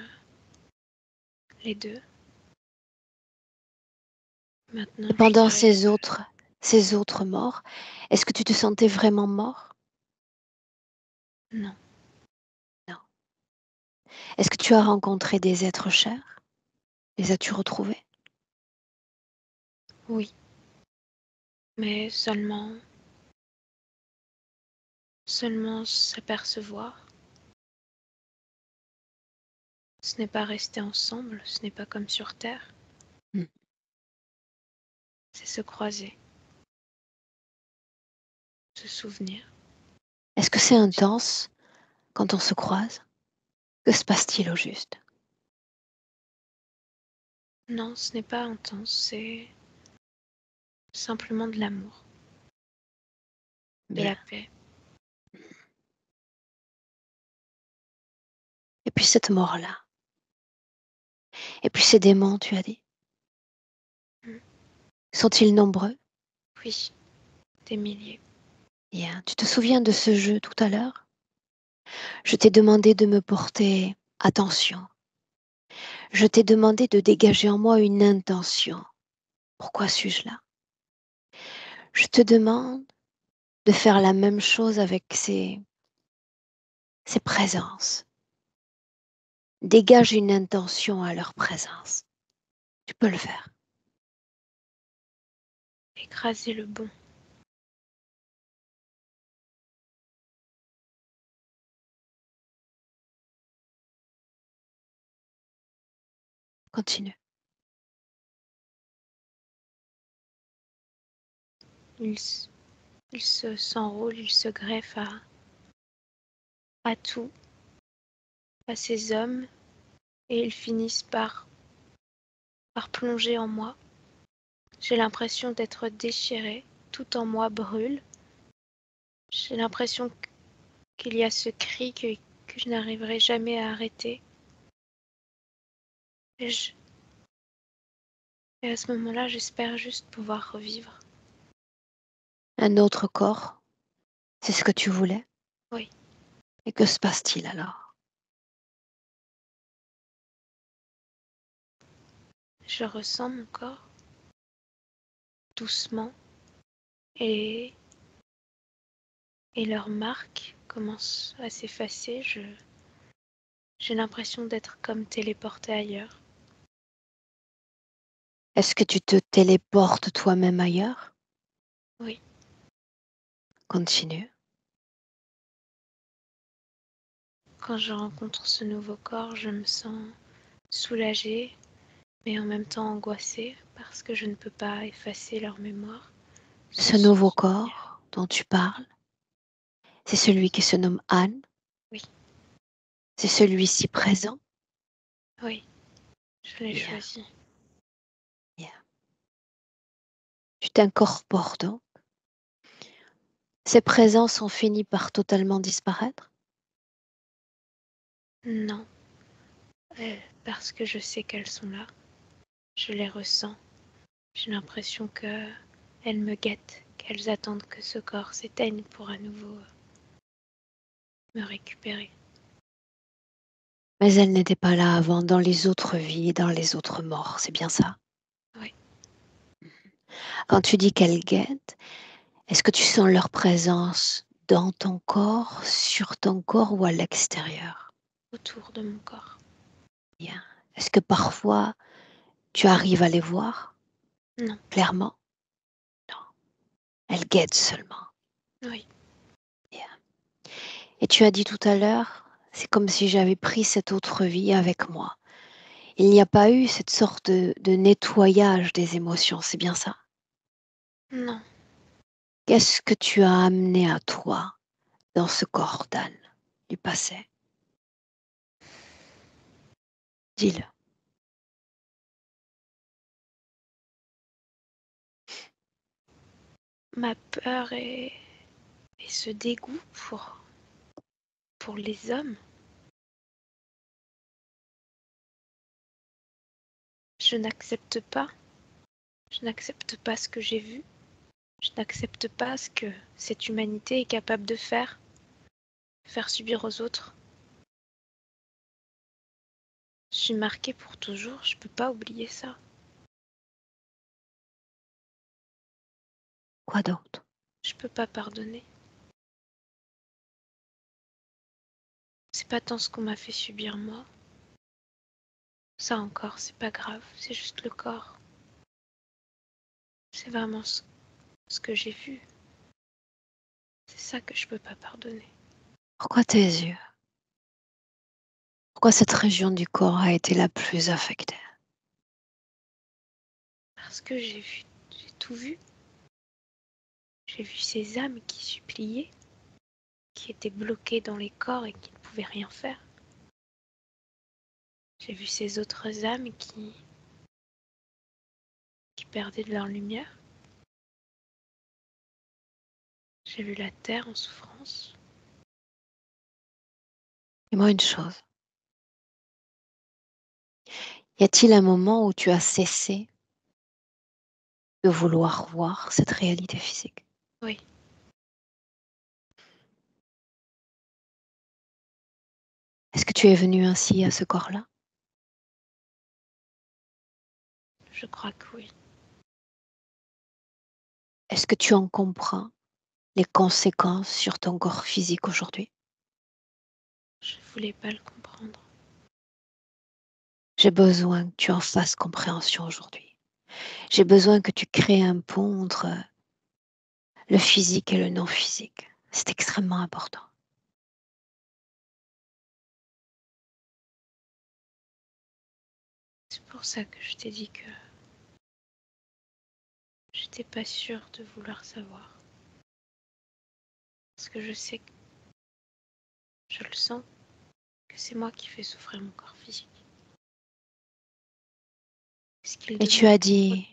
les deux. Maintenant, Et je pendant dirais ces autres morts, est-ce que tu te sentais vraiment mort? non. Non. Est-ce que tu as rencontré des êtres chers? Les as-tu retrouvés? Oui, mais seulement s'apercevoir. Ce n'est pas rester ensemble, ce n'est pas comme sur Terre, Hmm. c'est se croiser, se souvenir. Est-ce que c'est intense quand on se croise? Que se passe-t-il au juste? Non, ce n'est pas intense, c'est simplement de l'amour, de Bien. la paix. Et puis cette mort-là. Et puis ces démons, tu as dit. Mm. Sont-ils nombreux? Oui, des milliers. Bien. Tu te souviens de ce jeu tout à l'heure? Je t'ai demandé de me porter attention. Je t'ai demandé de dégager en moi une intention. Pourquoi suis-je là? Je te demande de faire la même chose avec ces présences. Dégage une intention à leur présence. Tu peux le faire. Écraser le bon. Continue. Il s'enroule, il se greffe à tout, à ces hommes, et ils finissent par plonger en moi. J'ai l'impression d'être déchirée, tout en moi brûle. J'ai l'impression qu'il y a ce cri que je n'arriverai jamais à arrêter. Et, et à ce moment-là, j'espère juste pouvoir revivre. Un autre corps, c'est ce que tu voulais? Oui. Et que se passe-t-il alors? Je ressens mon corps doucement et, et leurs marques commencent à s'effacer. J'ai l'impression d'être comme téléportée ailleurs. Est-ce que tu te téléportes toi-même ailleurs? Oui. Continue. Quand je rencontre ce nouveau corps, je me sens soulagée, mais en même temps angoissée parce que je ne peux pas effacer leur mémoire. Ce nouveau corps dont tu parles, c'est celui qui se nomme Anne? Oui. C'est celui-ci présent? Oui, je l'ai Bien. choisi. Bien. Tu t'incorpores donc. Ces présences ont fini par totalement disparaître? Non, parce que je sais qu'elles sont là. Je les ressens. J'ai l'impression qu'elles me guettent, qu'elles attendent que ce corps s'éteigne pour à nouveau me récupérer. Mais elles n'étaient pas là avant, dans les autres vies et dans les autres morts, c'est bien ça? Oui. Quand tu dis qu'elles guettent, est-ce que tu sens leur présence dans ton corps, sur ton corps ou à l'extérieur? Autour de mon corps. Bien. Est-ce que parfois tu arrives à les voir Non. clairement? Non. Elles guettent seulement. Oui. Bien. Et tu as dit tout à l'heure, c'est comme si j'avais pris cette autre vie avec moi. Il n'y a pas eu cette sorte de nettoyage des émotions, c'est bien ça? Non. Qu'est-ce que tu as amené à toi dans ce corps d'âne du passé? Dis-le. Ma peur et ce dégoût pour les hommes. Je n'accepte pas. Je n'accepte pas ce que j'ai vu. Je n'accepte pas ce que cette humanité est capable de faire subir aux autres. Je suis marquée pour toujours, je peux pas oublier ça. Quoi d'autre? Je peux pas pardonner. C'est pas tant ce qu'on m'a fait subir moi. Ça encore, c'est pas grave, c'est juste le corps. C'est vraiment ce que j'ai vu. C'est ça que je peux pas pardonner. Pourquoi tes yeux? Pourquoi cette région du corps a été la plus affectée? Parce que j'ai tout vu. J'ai vu ces âmes qui suppliaient, qui étaient bloquées dans les corps et qui ne pouvaient rien faire. J'ai vu ces autres âmes qui perdaient de leur lumière. J'ai vu la terre en souffrance. Dis-moi une chose. Y a-t-il un moment où tu as cessé de vouloir voir cette réalité physique? Oui. Est-ce que tu es venu ainsi à ce corps-là? Je crois que oui. Est-ce que tu en comprends les conséquences sur ton corps physique aujourd'hui? Je voulais pas le comprendre. J'ai besoin que tu en fasses compréhension aujourd'hui. J'ai besoin que tu crées un pont entre le physique et le non physique. C'est extrêmement important. C'est pour ça que je t'ai dit que j'étais pas sûre de vouloir savoir. Parce que je sais, je le sens, que c'est moi qui fais souffrir mon corps physique. Et tu as dit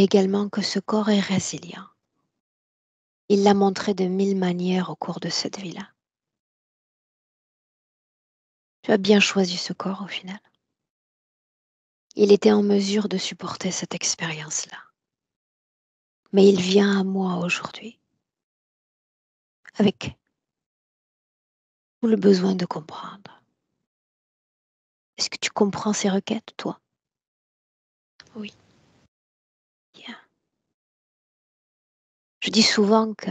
également que ce corps est résilient. Il l'a montré de 1000 manières au cours de cette vie-là. Tu as bien choisi ce corps au final. Il était en mesure de supporter cette expérience-là. mais il vient à moi aujourd'hui avec tout le besoin de comprendre. Est-ce que tu comprends ces requêtes, toi? Oui. Bien. Je dis souvent que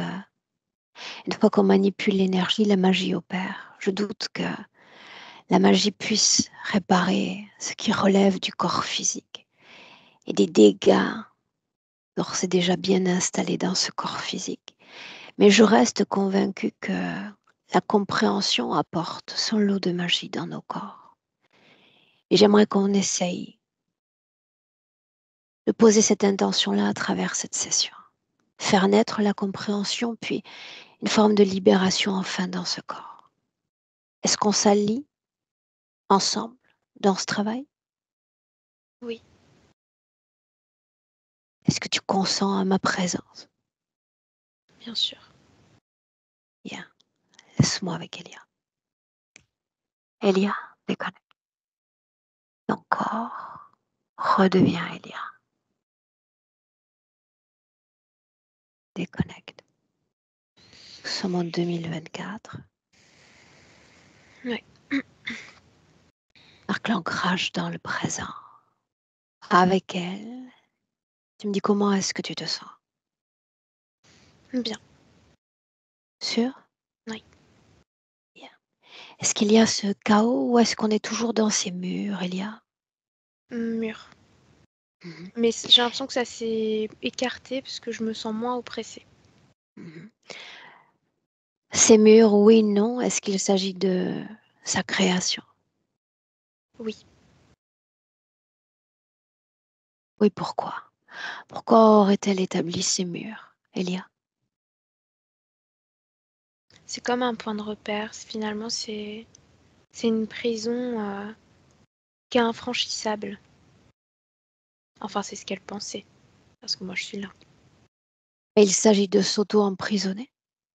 une fois qu'on manipule l'énergie, la magie opère. Je doute que la magie puisse réparer ce qui relève du corps physique et des dégâts d'ores et déjà bien installés dans ce corps physique. Mais je reste convaincue que la compréhension apporte son lot de magie dans nos corps. Et j'aimerais qu'on essaye de poser cette intention-là à travers cette session. Faire naître la compréhension, puis une forme de libération enfin dans ce corps. Est-ce qu'on s'allie ensemble dans ce travail? Oui. Est-ce que tu consens à ma présence? Bien sûr. Bien. Laisse-moi avec Elia. Elia, déconnecte. Ton corps redevient Elia. Déconnecte. Nous sommes en 2024. Oui. Marque l'ancrage dans le présent. Avec elle, tu me dis comment est-ce que tu te sens? Bien. Sûr? Oui. Bien. Est-ce qu'il y a ce chaos ou est-ce qu'on est toujours dans ces murs, Elia? Mûr. Mhm, Mais j'ai l'impression que ça s'est écarté parce que je me sens moins oppressée. mhm. Ces murs, oui, non. Est-ce qu'il s'agit de sa création? Oui. Oui, pourquoi? Pourquoi aurait-elle établi ces murs, Elia? C'est comme un point de repère. Finalement, c'est une prison qui est infranchissable. Enfin, c'est ce qu'elle pensait. Parce que moi, je suis là. Il s'agit de s'auto-emprisonner.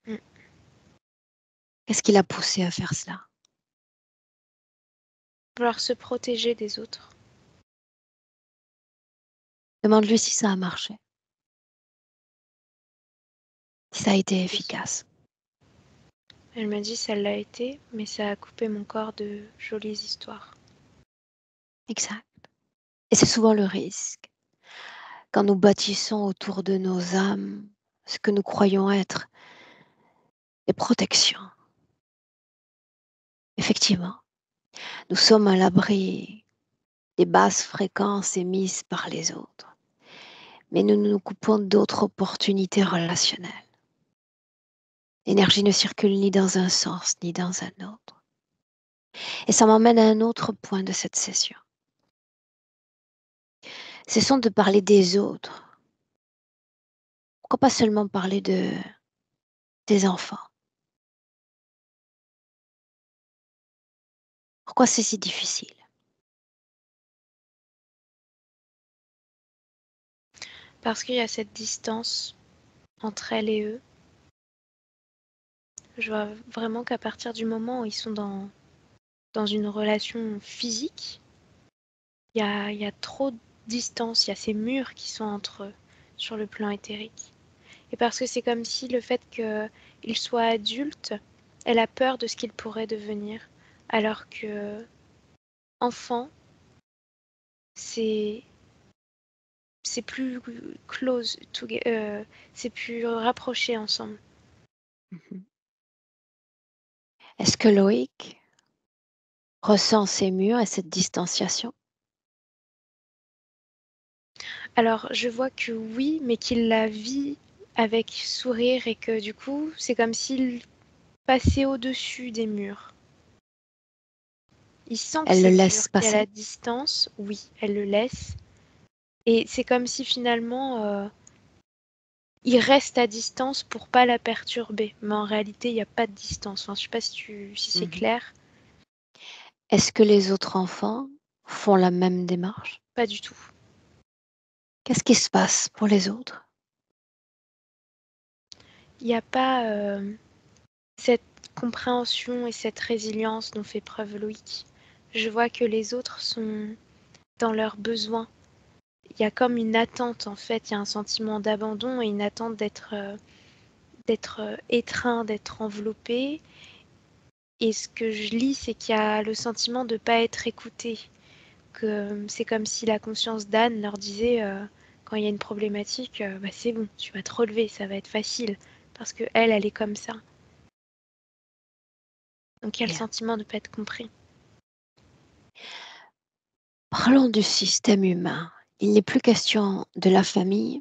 Mm. Qu'est-ce qui l'a poussé à faire cela? Vouloir se protéger des autres. Demande-lui si ça a marché, si ça a été Oui. efficace. Elle m'a dit ça l'a été, mais ça a coupé mon corps de jolies histoires. Exact. Et c'est souvent le risque. Quand nous bâtissons autour de nos âmes ce que nous croyons être des protections. Effectivement, nous sommes à l'abri des basses fréquences émises par les autres, mais nous nous coupons d'autres opportunités relationnelles. L'énergie ne circule ni dans un sens ni dans un autre. Et ça m'emmène à un autre point de cette session. Cessons de parler des autres. Pourquoi pas seulement parler des enfants? Pourquoi c'est si difficile? Parce qu'il y a cette distance entre elle et eux. Je vois vraiment qu'à partir du moment où ils sont dans une relation physique, il y a trop de distance, il y a ces murs qui sont entre eux sur le plan éthérique. Et parce que c'est comme si le fait qu'il soit adulte, elle a peur de ce qu'il pourrait devenir. Alors que enfant, c'est c'est plus close, c'est plus rapproché ensemble. Mhm. Est-ce que Loïc ressent ces murs et cette distanciation? Alors je vois que oui, mais qu'il la vit avec sourire et que du coup, c'est comme s'il passait au-dessus des murs. Il sent que Elle le c'est laisse dur, qu'il y a la passer? distance, oui, elle le laisse. Et c'est comme si finalement, il reste à distance pour pas la perturber. Mais en réalité, il n'y a pas de distance. Enfin, je sais pas si c'est Mhm. clair. Est-ce que les autres enfants font la même démarche? Pas du tout. Qu'est-ce qui se passe pour les autres? Il n'y a pas cette compréhension et cette résilience dont fait preuve Loïc. Je vois que les autres sont dans leurs besoins il y a comme une attente, en fait. Il y a un sentiment d'abandon et une attente d'être étreint, d'être enveloppé. Et ce que je lis, c'est qu'il y a le sentiment de ne pas être écouté. Que c'est comme si la conscience d'Anne leur disait, quand il y a une problématique, bah, c'est bon, tu vas te relever, ça va être facile. Parce que elle est comme ça. Donc il y a le Bien. sentiment de ne pas être compris. Parlons du système humain. Il n'est plus question de la famille.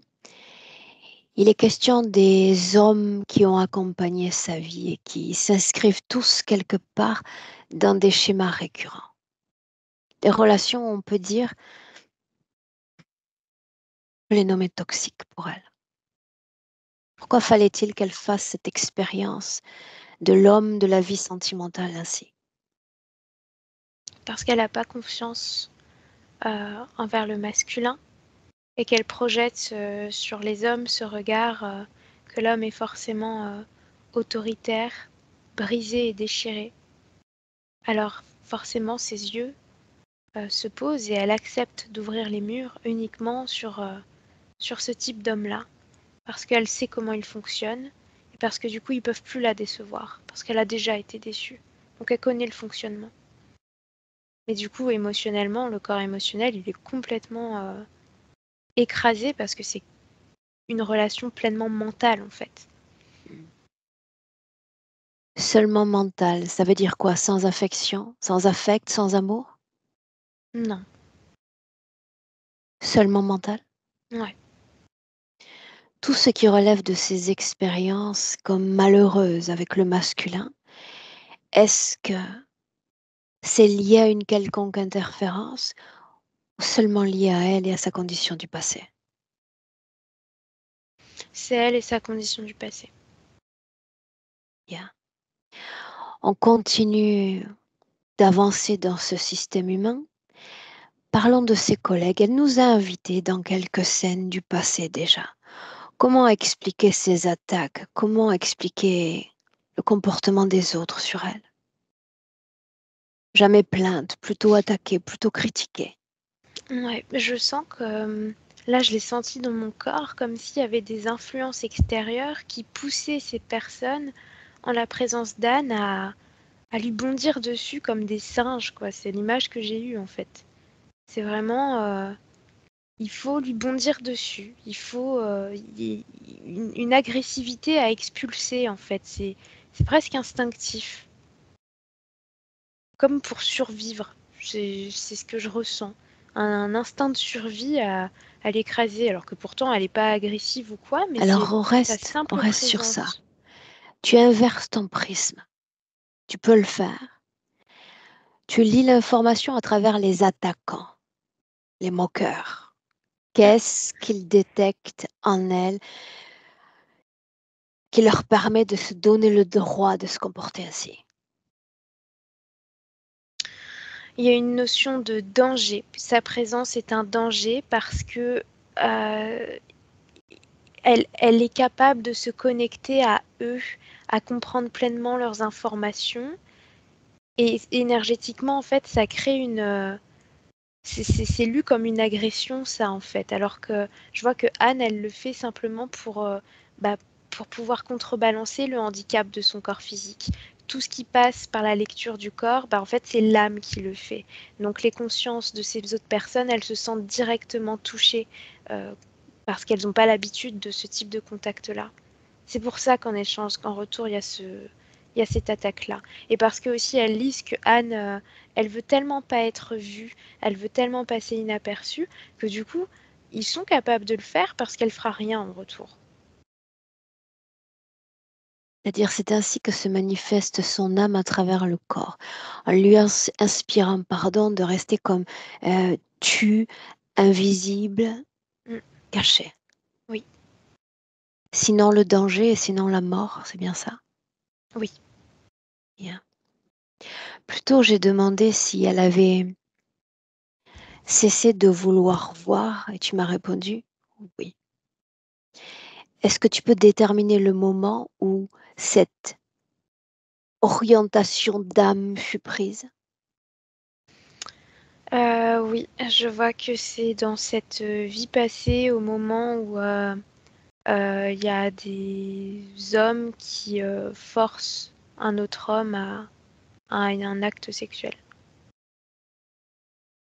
Il est question des hommes qui ont accompagné sa vie et qui s'inscrivent tous quelque part dans des schémas récurrents. Des relations, on peut dire, je les nommer toxiques pour elle. Pourquoi fallait-il qu'elle fasse cette expérience de l'homme, de la vie sentimentale ainsi? Parce qu'elle n'a pas confiance envers le masculin et qu'elle projette sur les hommes ce regard que l'homme est forcément autoritaire, brisé et déchiré. Alors forcément ses yeux se posent et elle accepte d'ouvrir les murs uniquement sur ce type d'homme-là, parce qu'elle sait comment il fonctionne et parce que du coup ils peuvent plus la décevoir, parce qu'elle a déjà été déçue. Donc elle connaît le fonctionnement. Mais du coup émotionnellement, le corps émotionnel il est complètement écrasé parce que c'est une relation pleinement mentale en fait. Seulement mental, ça veut dire quoi? Sans affection, sans affect, sans amour? Non. Seulement mental? Ouais. Tout ce qui relève de ces expériences comme malheureuses avec le masculin, est-ce que c'est lié à une quelconque interférence ou seulement lié à elle et à sa condition du passé? C'est elle et sa condition du passé. Bien. On continue d'avancer dans ce système humain. Parlons de ses collègues. Elle nous a invités dans quelques scènes du passé déjà. Comment expliquer ces attaques? Comment expliquer le comportement des autres sur elle? Jamais plainte, plutôt attaquée, plutôt critiquée. Ouais, je sens que là je l'ai senti dans mon corps comme s'il y avait des influences extérieures qui poussaient ces personnes en la présence d'Anne à lui bondir dessus comme des singes, quoi. C'est l'image que j'ai eue en fait. C'est vraiment il faut lui bondir dessus. Il faut une agressivité à expulser en fait. C'est presque instinctif, comme pour survivre. C'est ce que je ressens. Un instinct de survie à l'écraser, alors que pourtant elle n'est pas agressive ou quoi, mais c'est Alors on sa simple reste sur ça. présence. Tu inverses ton prisme. Tu peux le faire. Tu lis l'information à travers les attaquants, les moqueurs. Qu'est-ce qu'ils détectent en elle qui leur permet de se donner le droit de se comporter ainsi? Il y a une notion de danger. Sa présence est un danger parce que euh, elle est capable de se connecter à eux, à comprendre pleinement leurs informations. Et énergétiquement, en fait, ça crée c'est lu comme une agression, ça, en fait. Alors que je vois que Anne, elle le fait simplement bah, pour pouvoir contrebalancer le handicap de son corps physique. Tout ce qui passe par la lecture du corps, bah, en fait, c'est l'âme qui le fait. Donc les consciences de ces autres personnes, elles se sentent directement touchées euh, parce qu'elles n'ont pas l'habitude de ce type de contact-là. C'est pour ça qu'en retour, il y a cette attaque-là. Et parce que aussi, elles lisent que Anne, elle veut tellement pas être vue, elle veut tellement passer inaperçue, que du coup, ils sont capables de le faire parce qu'elle fera rien en retour. C'est-à-dire, c'est ainsi que se manifeste son âme à travers le corps, en lui inspirant pardon de rester comme tu, invisible, Mm. caché. Oui, Sinon le danger et sinon la mort, c'est bien ça? oui. Bien. Plutôt, j'ai demandé si elle avait cessé de vouloir voir et tu m'as répondu oui. Est-ce que tu peux déterminer le moment où cette orientation d'âme fut prise? Oui, je vois que c'est dans cette vie passée, au moment où il y a des hommes qui forcent un autre homme à un acte sexuel.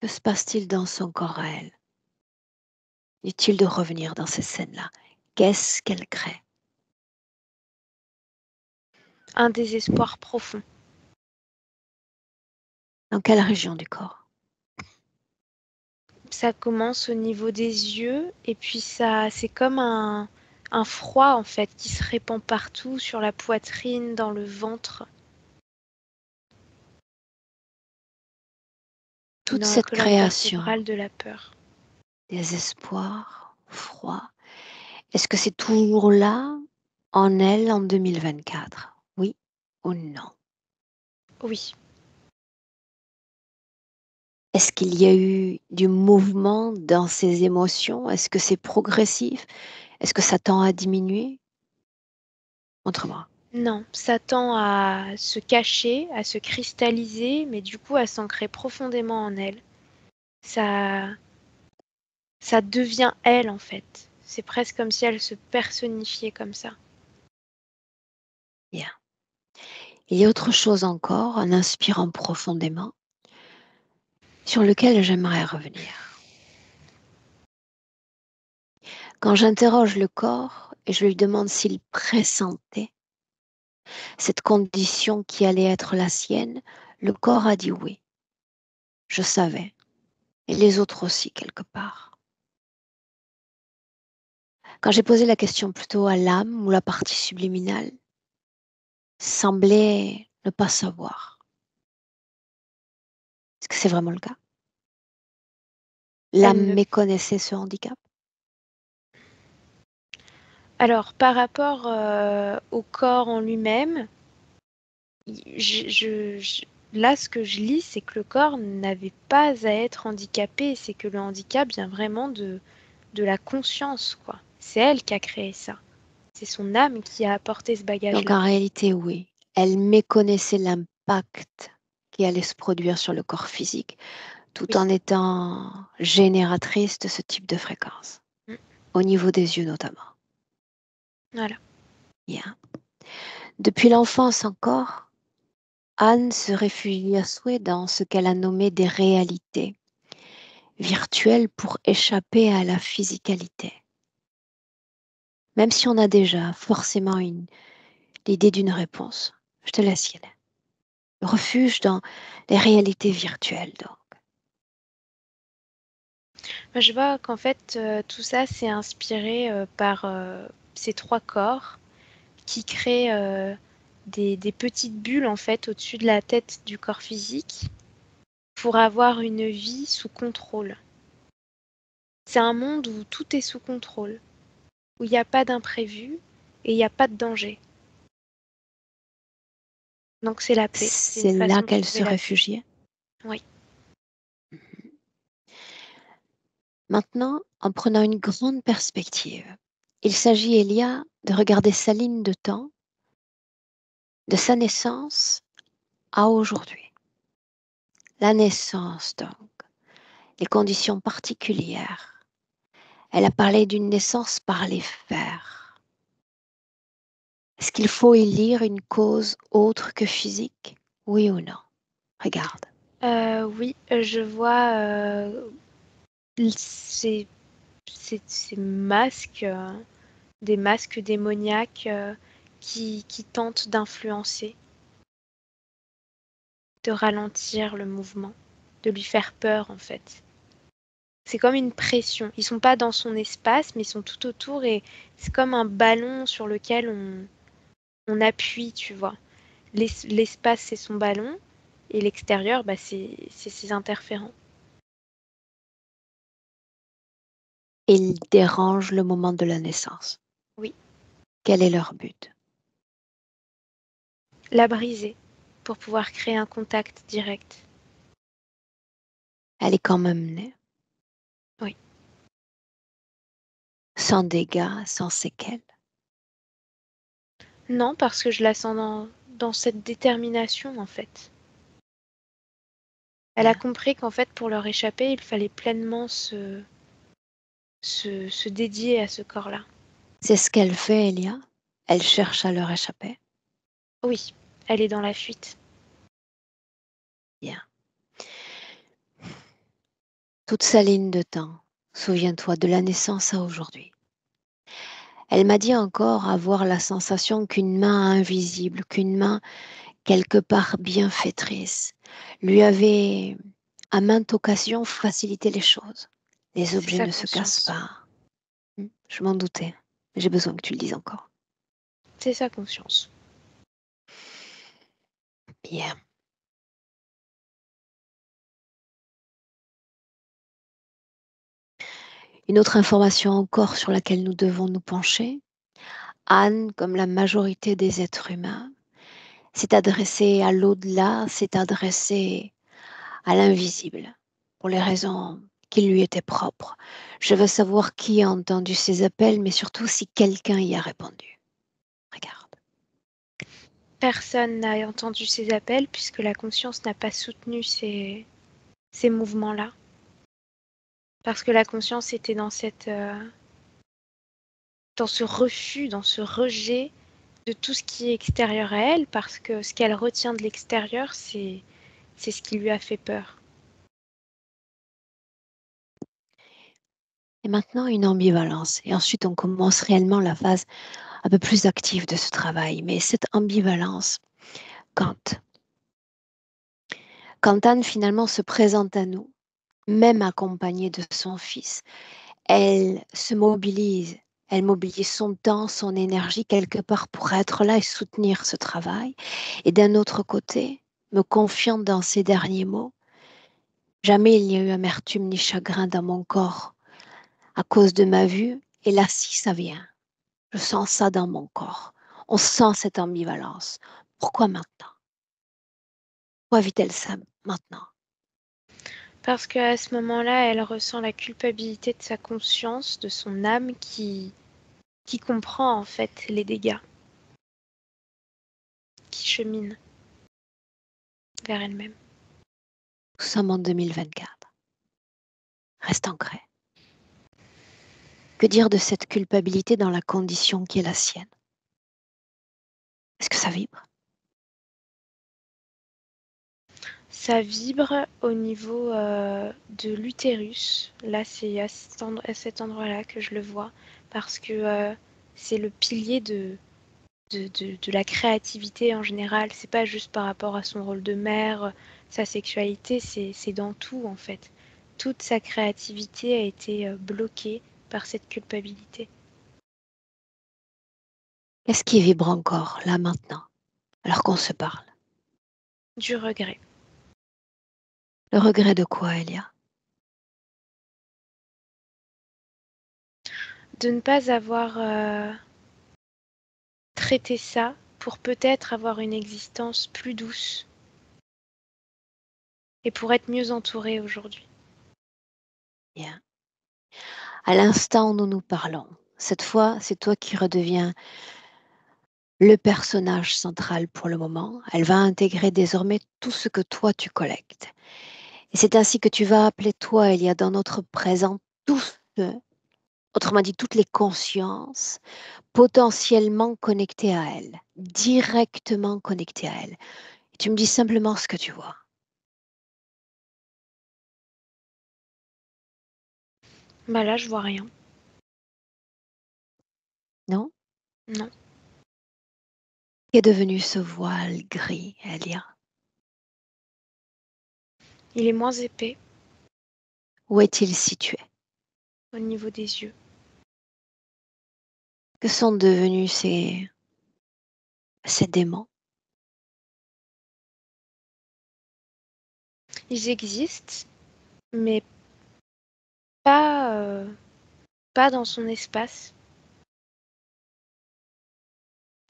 Que se passe-t-il dans son corps à elle? Inutile de revenir dans ces scènes-là. Qu'est-ce qu'elle crée? Un désespoir profond. Dans quelle région du corps? Ça commence au niveau des yeux et puis c'est comme un froid en fait qui se répand partout sur la poitrine, dans le ventre, Toute dans la cette colonne création, vertébrale de la peur. désespoir, froid, est-ce que c'est toujours là en elle en 2024? Oui ou non? Oui, Est-ce qu'il y a eu du mouvement dans ses émotions? Est-ce que c'est progressif? Est-ce que ça tend à diminuer? Montre-moi. non, ça tend à se cacher, à se cristalliser, mais du coup à s'ancrer profondément en elle. Ça, ça devient elle en fait. C'est presque comme si elle se personnifiait comme ça. Bien. Il y a autre chose encore, en inspirant profondément, sur lequel j'aimerais revenir. Quand j'interroge le corps et je lui demande s'il pressentait cette condition qui allait être la sienne, le corps a dit oui. Je savais. Et les autres aussi, quelque part. Quand j'ai posé la question plutôt à l'âme ou la partie subliminale, semblait ne pas savoir. Est-ce que c'est vraiment le cas? Elle L'âme ne... méconnaissait ce handicap? Alors, par rapport au corps en lui-même, là, ce que je lis, c'est que le corps n'avait pas à être handicapé. C'est que le handicap vient vraiment de la conscience, quoi. C'est elle qui a créé ça. C'est son âme qui a apporté ce Donc bagage-là. en réalité, oui. Elle méconnaissait l'impact qui allait se produire sur le corps physique, tout Oui. en étant génératrice de ce type de fréquence, Mm. au niveau des yeux notamment. Voilà. Bien. Depuis l'enfance encore, Anne se réfugie à souhait dans ce qu'elle a nommé des réalités virtuelles pour échapper à la physicalité. Même si on a déjà forcément l'idée d'une réponse, je te laisse y aller. Refuge dans les réalités virtuelles, donc. Moi, je vois qu'en fait, tout ça, c'est inspiré par ces trois corps qui créent des petites bulles, en fait, au-dessus de la tête du corps physique pour avoir une vie sous contrôle. C'est un monde où tout est sous contrôle, où il n'y a pas d'imprévu et il n'y a pas de danger. Donc c'est la paix, c'est une C'est là façon de qu'elle se trouver la paix. réfugiait. Oui. Maintenant, en prenant une grande perspective, il s'agit, Elia, de regarder sa ligne de temps de sa naissance à aujourd'hui. La naissance, donc, les conditions particulières. Elle a parlé d'une naissance par les fers. Est-ce qu'il faut y lire une cause autre que physique? Oui ou non? Regarde. Oui, je vois ces, ces masques, des masques démoniaques qui tentent d'influencer, de ralentir le mouvement, de lui faire peur en fait. C'est comme une pression. Ils sont pas dans son espace, mais ils sont tout autour et c'est comme un ballon sur lequel on appuie, tu vois. L'espace, c'est son ballon et l'extérieur, bah, c'est ses interférents. Ils dérangent le moment de la naissance. Oui, Quel est leur but? la briser pour pouvoir créer un contact direct. Elle est quand même née. Oui. Sans dégâts, sans séquelles. Non, parce que je la sens dans cette détermination, en fait. Elle a Bien. compris qu'en fait, pour leur échapper, il fallait pleinement se dédier à ce corps-là. C'est ce qu'elle fait, Elia. Elle cherche à leur échapper. Oui, elle est dans la fuite. Bien. Toute sa ligne de temps, souviens-toi de la naissance à aujourd'hui. Elle m'a dit encore avoir la sensation qu'une main invisible, qu'une main quelque part bienfaitrice, lui avait à maintes occasions facilité les choses. Les C'est objets sa ne se cassent conscience. pas. Je m'en doutais. J'ai besoin que tu le dises encore. C'est sa conscience. Bien. Une autre information encore sur laquelle nous devons nous pencher. Anne, comme la majorité des êtres humains, s'est adressée à l'au-delà, s'est adressée à l'invisible, pour les raisons qui lui étaient propres. Je veux savoir qui a entendu ces appels, mais surtout si quelqu'un y a répondu. Regarde. Personne n'a entendu ces appels puisque la conscience n'a pas soutenu ces mouvements-là. Parce que la conscience était dans dans ce refus, dans ce rejet de tout ce qui est extérieur à elle, parce que ce qu'elle retient de l'extérieur, c'est ce qui lui a fait peur. Et maintenant, une ambivalence. Et ensuite, on commence réellement la phase un peu plus active de ce travail. Mais cette ambivalence, quand Anne finalement se présente à nous, même accompagnée de son fils, elle se mobilise. Elle mobilise son temps, son énergie quelque part pour être là et soutenir ce travail. Et d'un autre côté, me confiant dans ces derniers mots, jamais il n'y a eu amertume ni chagrin dans mon corps à cause de ma vue. Et là, si ça vient, je sens ça dans mon corps. On sent cette ambivalence. Pourquoi maintenant? Pourquoi vit-elle ça maintenant? Parce qu'à ce moment-là, elle ressent la culpabilité de sa conscience, de son âme qui comprend en fait les dégâts, qui chemine vers elle-même. Nous sommes en 2024. Reste ancré. Que dire de cette culpabilité dans la condition qui est la sienne? Est-ce que ça vibre? Ça vibre au niveau de l'utérus. Là, c'est à cet endroit-là que je le vois, parce que c'est le pilier de la créativité en général. C'est pas juste par rapport à son rôle de mère, sa sexualité, c'est dans tout en fait. Toute sa créativité a été bloquée par cette culpabilité. Qu'est-ce qui vibre encore, là, maintenant, alors qu'on se parle? Du regret. Le regret de quoi, Elia? De ne pas avoir traité ça pour peut-être avoir une existence plus douce et pour être mieux entourée aujourd'hui. Bien. À l'instant où nous nous parlons, cette fois, c'est toi qui redeviens le personnage central pour le moment. Elle va intégrer désormais tout ce que toi tu collectes. Et c'est ainsi que tu vas appeler toi, Elia, dans notre présent, tous ceux, autrement dit, toutes les consciences potentiellement connectées à elle, directement connectées à elle. Et tu me dis simplement ce que tu vois. Bah là, je vois rien. Non? Non. Qu'est devenu ce voile gris, Elia? Il est moins épais Où est-il situé? au niveau des yeux. Que sont devenus ces démons? Ils existent, mais pas dans son espace.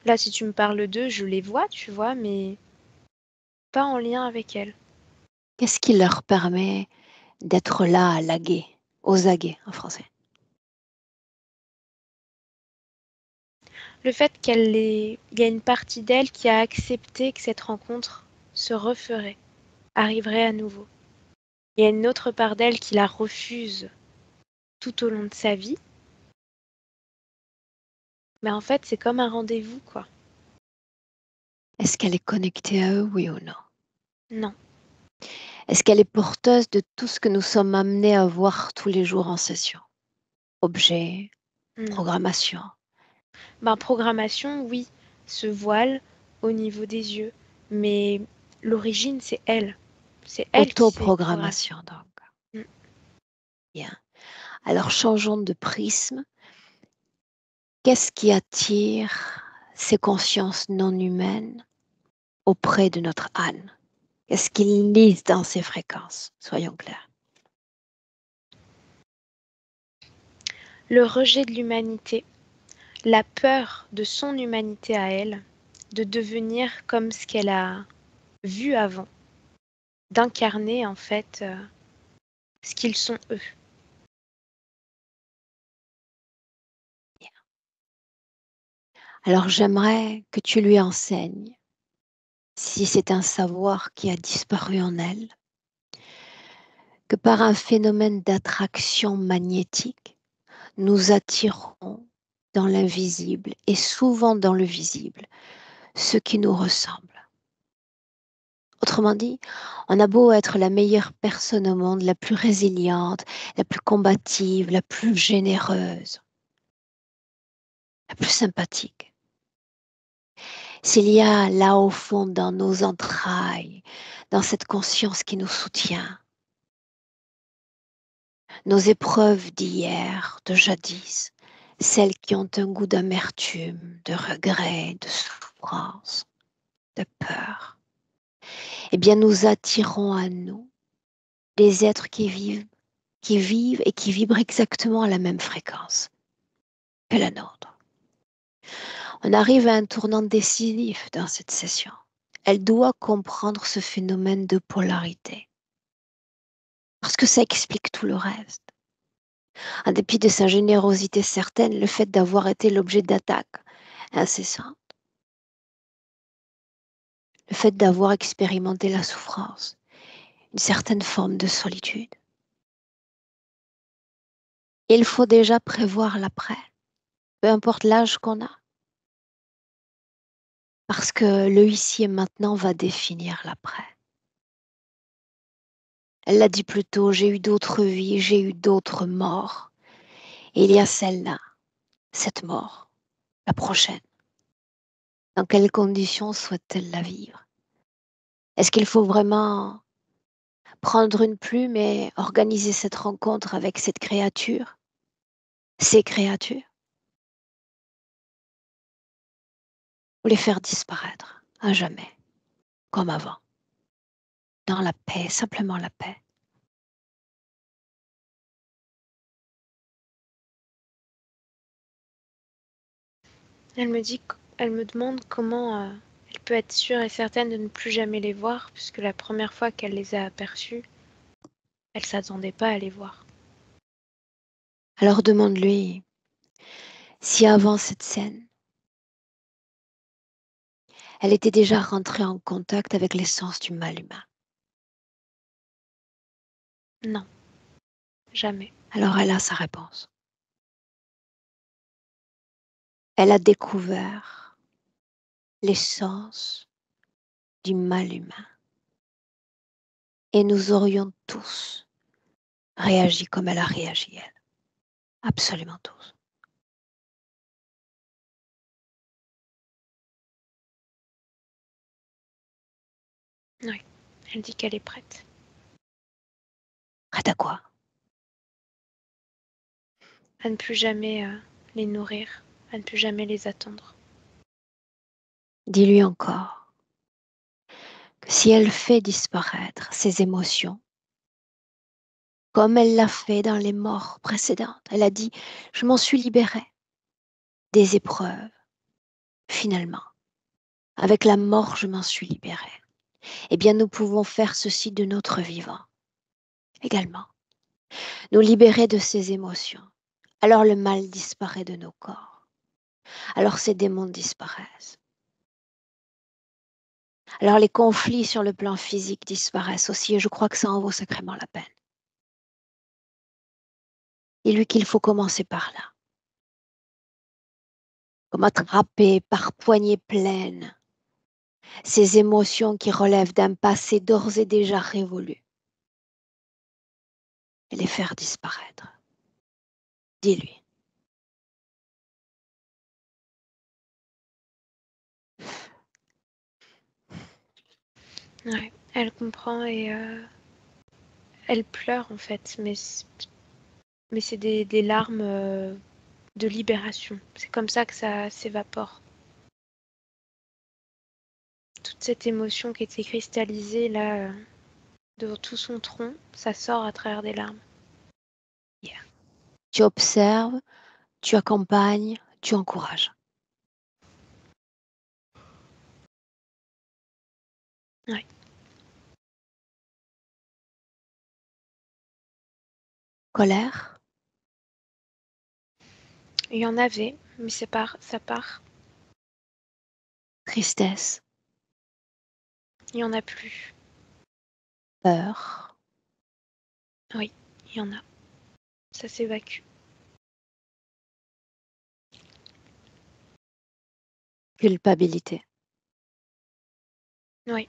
Là, si tu me parles d'eux, je les vois, tu vois, mais pas en lien avec elle. Qu'est-ce qui leur permet d'être là, à l'aguet, aux aguets en français? Le fait il y a une partie d'elle qui a accepté que cette rencontre se referait, arriverait à nouveau. Il y a une autre part d'elle qui la refuse tout au long de sa vie. Mais en fait, c'est comme un rendez-vous, quoi. Est-ce qu'elle est connectée à eux, oui ou non? Non. Est-ce qu'elle est porteuse de tout ce que nous sommes amenés à voir tous les jours en session? Objets, Non. programmation. Programmation, oui. Ce voile au niveau des yeux. Mais l'origine, c'est elle. C'est elle qui s'est programmée. Autoprogrammation, donc. Mm. Bien. Alors, changeons de prisme. Qu'est-ce qui attire ces consciences non humaines auprès de notre âne? Qu'est-ce qu'ils lisent dans ces fréquences? Soyons clairs. Le rejet de l'humanité, la peur de son humanité à elle, de devenir comme ce qu'elle a vu avant, d'incarner en fait ce qu'ils sont eux. Alors, j'aimerais que tu lui enseignes, si c'est un savoir qui a disparu en elle, que par un phénomène d'attraction magnétique, nous attirons dans l'invisible et souvent dans le visible ce qui nous ressemble. Autrement dit, on a beau être la meilleure personne au monde, la plus résiliente, la plus combative, la plus généreuse, la plus sympathique. S'il y a là au fond dans nos entrailles, dans cette conscience qui nous soutient, nos épreuves d'hier, de jadis, celles qui ont un goût d'amertume, de regret, de souffrance, de peur, eh bien nous attirons à nous des êtres qui vivent et qui vibrent exactement à la même fréquence que la nôtre. On arrive à un tournant décisif dans cette session. Elle doit comprendre ce phénomène de polarité, parce que ça explique tout le reste. En dépit de sa générosité certaine, le fait d'avoir été l'objet d'attaques incessantes, le fait d'avoir expérimenté la souffrance, une certaine forme de solitude. Il faut déjà prévoir l'après, peu importe l'âge qu'on a, parce que le ici et maintenant va définir l'après. Elle l'a dit plus tôt, j'ai eu d'autres vies, j'ai eu d'autres morts. Et il y a celle-là, cette mort, la prochaine. Dans quelles conditions souhaite-t-elle la vivre? Est-ce qu'il faut vraiment prendre une plume et organiser cette rencontre avec cette créature, ces créatures, ou les faire disparaître à jamais, comme avant, dans la paix, simplement la paix? Elle me demande comment elle peut être sûre et certaine de ne plus jamais les voir, puisque la première fois qu'elle les a aperçus, elle s'attendait pas à les voir. Alors demande-lui si avant cette scène, elle était déjà rentrée en contact avec l'essence du mal humain. Non, jamais. Alors elle a sa réponse. Elle a découvert l'essence du mal humain. Et nous aurions tous réagi comme elle a réagi, elle. Absolument tous. Oui, elle dit qu'elle est prête. Prête à quoi? À ne plus jamais les nourrir, à ne plus jamais les attendre. Dis-lui encore que si elle fait disparaître ses émotions, comme elle l'a fait dans les morts précédentes, elle a dit, je m'en suis libérée des épreuves, finalement. Avec la mort, je m'en suis libérée. Eh bien, nous pouvons faire ceci de notre vivant également. Nous libérer de ces émotions. Alors le mal disparaît de nos corps. Alors ces démons disparaissent. Alors les conflits sur le plan physique disparaissent aussi et je crois que ça en vaut sacrément la peine. Dis-lui qu'il faut commencer par là. Comme attraper par poignées pleines ces émotions qui relèvent d'un passé d'ores et déjà révolu et les faire disparaître. Dis-lui. Ouais, elle comprend et elle pleure en fait, mais c'est des larmes de libération. C'est comme ça que ça s'évapore. Toute cette émotion qui était cristallisée là de tout son tronc, ça sort à travers des larmes. Tu observes, tu accompagnes, tu encourages. Ouais. Colère, Il y en avait, mais ça part. tristesse, Il y en a plus. peur, Oui, il y en a. Ça s'évacue. culpabilité. Oui.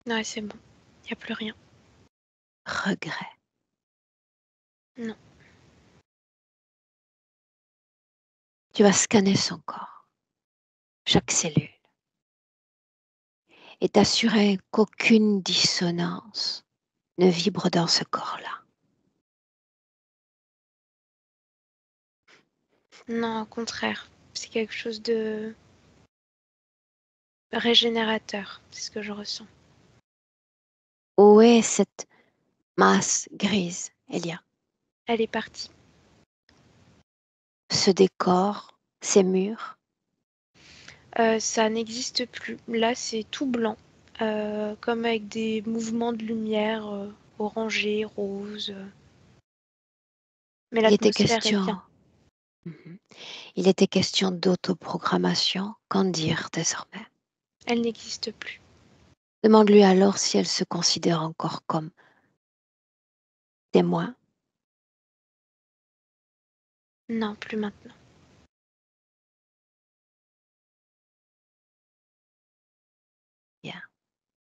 Ouais, c'est bon. Il n'y a plus rien. Regret. Non. Tu vas scanner son corps, chaque cellule, et t'assurer qu'aucune dissonance ne vibre dans ce corps-là. Non, au contraire. C'est quelque chose de régénérateur. C'est ce que je ressens. Où est cette masse grise, Elia? Elle est partie. Ce décor, ces murs, Ça n'existe plus. Là, c'est tout blanc. Comme avec des mouvements de lumière orangés, roses. Mais il était l'atmosphère est question, bien. Mhm. Il était question d'autoprogrammation. Qu'en dire désormais? Elle n'existe plus. Demande-lui alors si elle se considère encore comme témoin. Non, plus maintenant. Bien.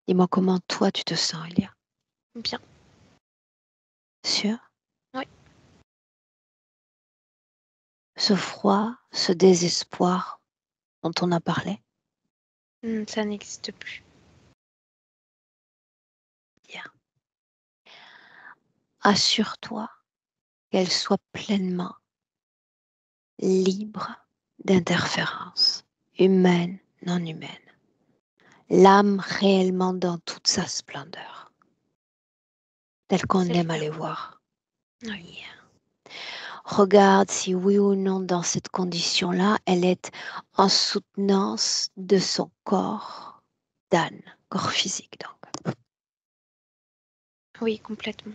Dis-moi comment toi tu te sens, Elia. Bien. Sûr? Oui. Ce froid, ce désespoir dont on a parlé? Ça n'existe plus. Bien. Assure-toi qu'elle soit pleinement libre d'interférences, humaines, non humaines. L'âme réellement dans toute sa splendeur, telle qu'on C'est le aime cas. aller voir. Oui. Regarde si oui ou non dans cette condition-là, elle est en soutenance de son corps d'âne, corps physique donc. Oui, complètement.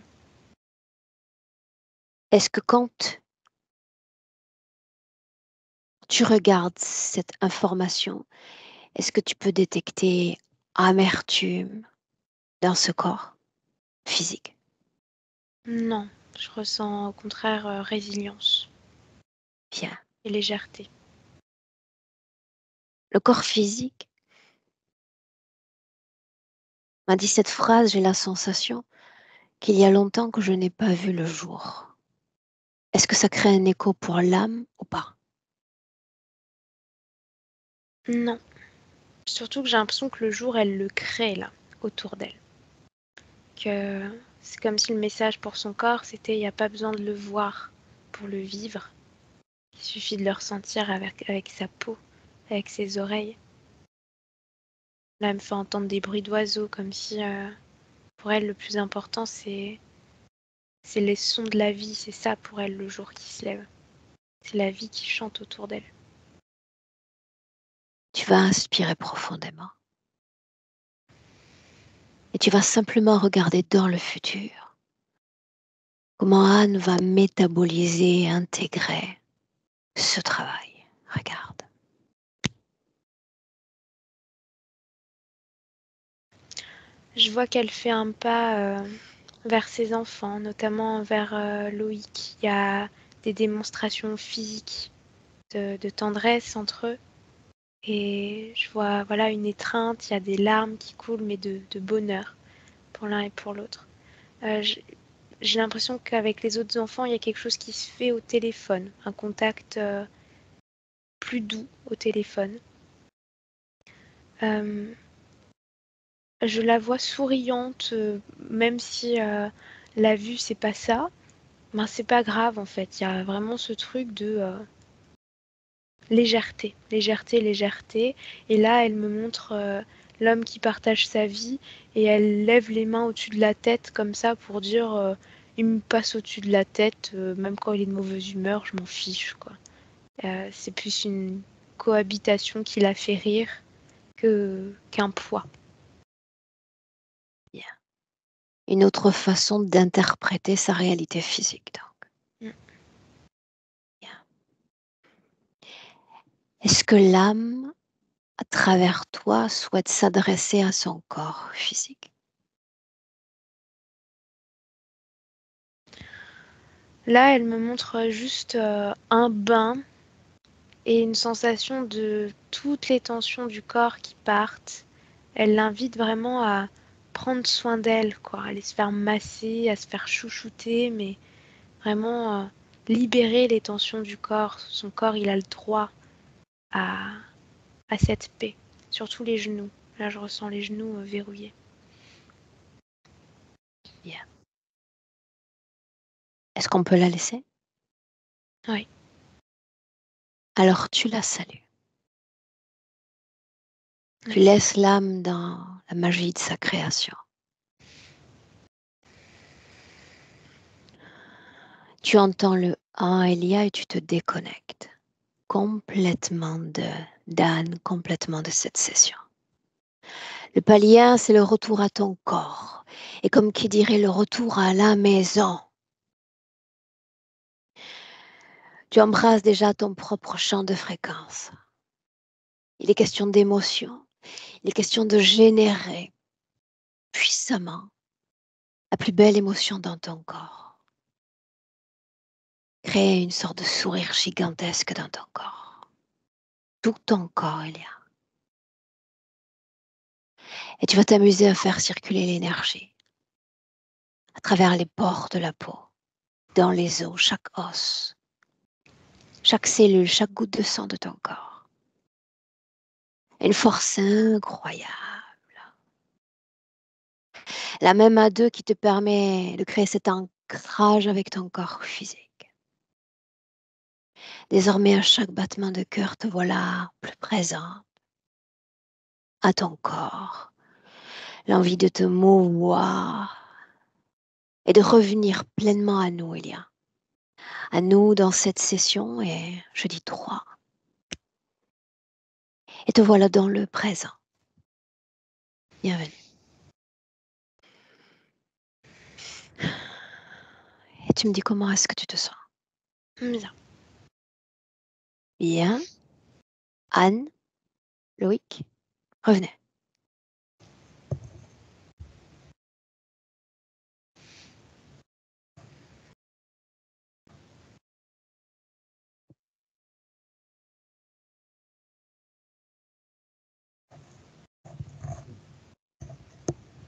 Est-ce que quand tu regardes cette information, est-ce que tu peux détecter amertume dans ce corps physique? Non, je ressens au contraire résilience Bien. et légèreté. Le corps physique m'a dit cette phrase, j'ai la sensation qu'il y a longtemps que je n'ai pas vu le jour. Est-ce que ça crée un écho pour l'âme ou pas? Non, surtout que j'ai l'impression que le jour, elle le crée là, autour d'elle. Que c'est comme si le message pour son corps, c'était il n'y a pas besoin de le voir pour le vivre. Il suffit de le ressentir avec sa peau, avec ses oreilles. Là, elle me fait entendre des bruits d'oiseaux, comme si pour elle, le plus important, c'est les sons de la vie. C'est ça pour elle, le jour qui se lève. C'est la vie qui chante autour d'elle. Tu vas inspirer profondément. Et tu vas simplement regarder dans le futur comment Anne va métaboliser, intégrer ce travail. Regarde. Je vois qu'elle fait un pas vers ses enfants, notamment vers Loïc. Il y a des démonstrations physiques de tendresse entre eux. Et je vois voilà, une étreinte, il y a des larmes qui coulent, mais de bonheur pour l'un et pour l'autre. J'ai l'impression qu'avec les autres enfants, il y a quelque chose qui se fait au téléphone, un contact plus doux au téléphone. Je la vois souriante, même si la vue, c'est pas ça. Ben, c'est pas grave en fait. Il y a vraiment ce truc de légèreté, légèreté, légèreté. Et là, elle me montre l'homme qui partage sa vie et elle lève les mains au-dessus de la tête comme ça pour dire il me passe au-dessus de la tête, même quand il est de mauvaise humeur, je m'en fiche quoi. C'est plus une cohabitation qui la fait rire qu'un poids. Bien. Une autre façon d'interpréter sa réalité physique, donc. Bien. Est-ce que l'âme, à travers toi, souhaite s'adresser à son corps physique? Là, elle me montre juste un bain et une sensation de toutes les tensions du corps qui partent. Elle l'invite vraiment à prendre soin d'elle, quoi, à aller se faire masser, à se faire chouchouter, mais vraiment libérer les tensions du corps. Son corps, il a le droit à, à cette paix, surtout les genoux. Là, je ressens les genoux verrouillés. Bien. Est-ce qu'on peut la laisser? Oui. Alors tu la salues. Tu Oui. laisses l'âme dans la magie de sa création. Tu entends le Ah Elia et tu te déconnectes complètement d'Anne, complètement de cette session. Le palien, c'est le retour à ton corps. Et comme qui dirait le retour à la maison. Tu embrasses déjà ton propre champ de fréquence. Il est question d'émotion. Il est question de générer puissamment la plus belle émotion dans ton corps. Créer une sorte de sourire gigantesque dans ton corps. Tout ton corps, il y a. Et tu vas t'amuser à faire circuler l'énergie à travers les pores de la peau, dans les os, chaque os, chaque cellule, chaque goutte de sang de ton corps. Une force incroyable. La même à deux qui te permet de créer cet ancrage avec ton corps physique. Désormais, à chaque battement de cœur, te voilà plus présent à ton corps. L'envie de te mouvoir et de revenir pleinement à nous, Elia. À nous dans cette session, et je dis 3. Et te voilà dans le présent. Bienvenue. Et tu me dis comment est-ce que tu te sens? Bien. Bien. Anne, Loïc, revenez.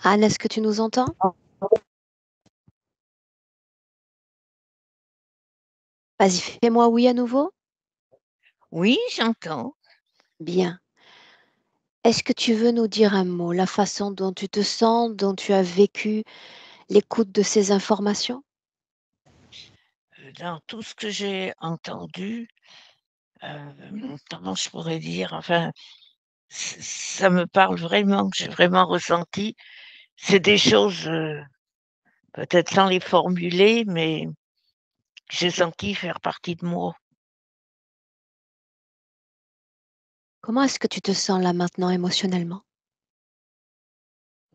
Anne, est-ce que tu nous entends? Vas-y, fais-moi oui à nouveau. Oui, j'entends. Bien. Est-ce que tu veux nous dire un mot, la façon dont tu te sens, dont tu as vécu l'écoute de ces informations? Dans tout ce que j'ai entendu, comment je pourrais dire? Enfin, ça me parle vraiment, que j'ai vraiment ressenti. C'est des choses, peut-être sans les formuler, mais j'ai senti faire partie de moi. Comment est-ce que tu te sens là maintenant émotionnellement?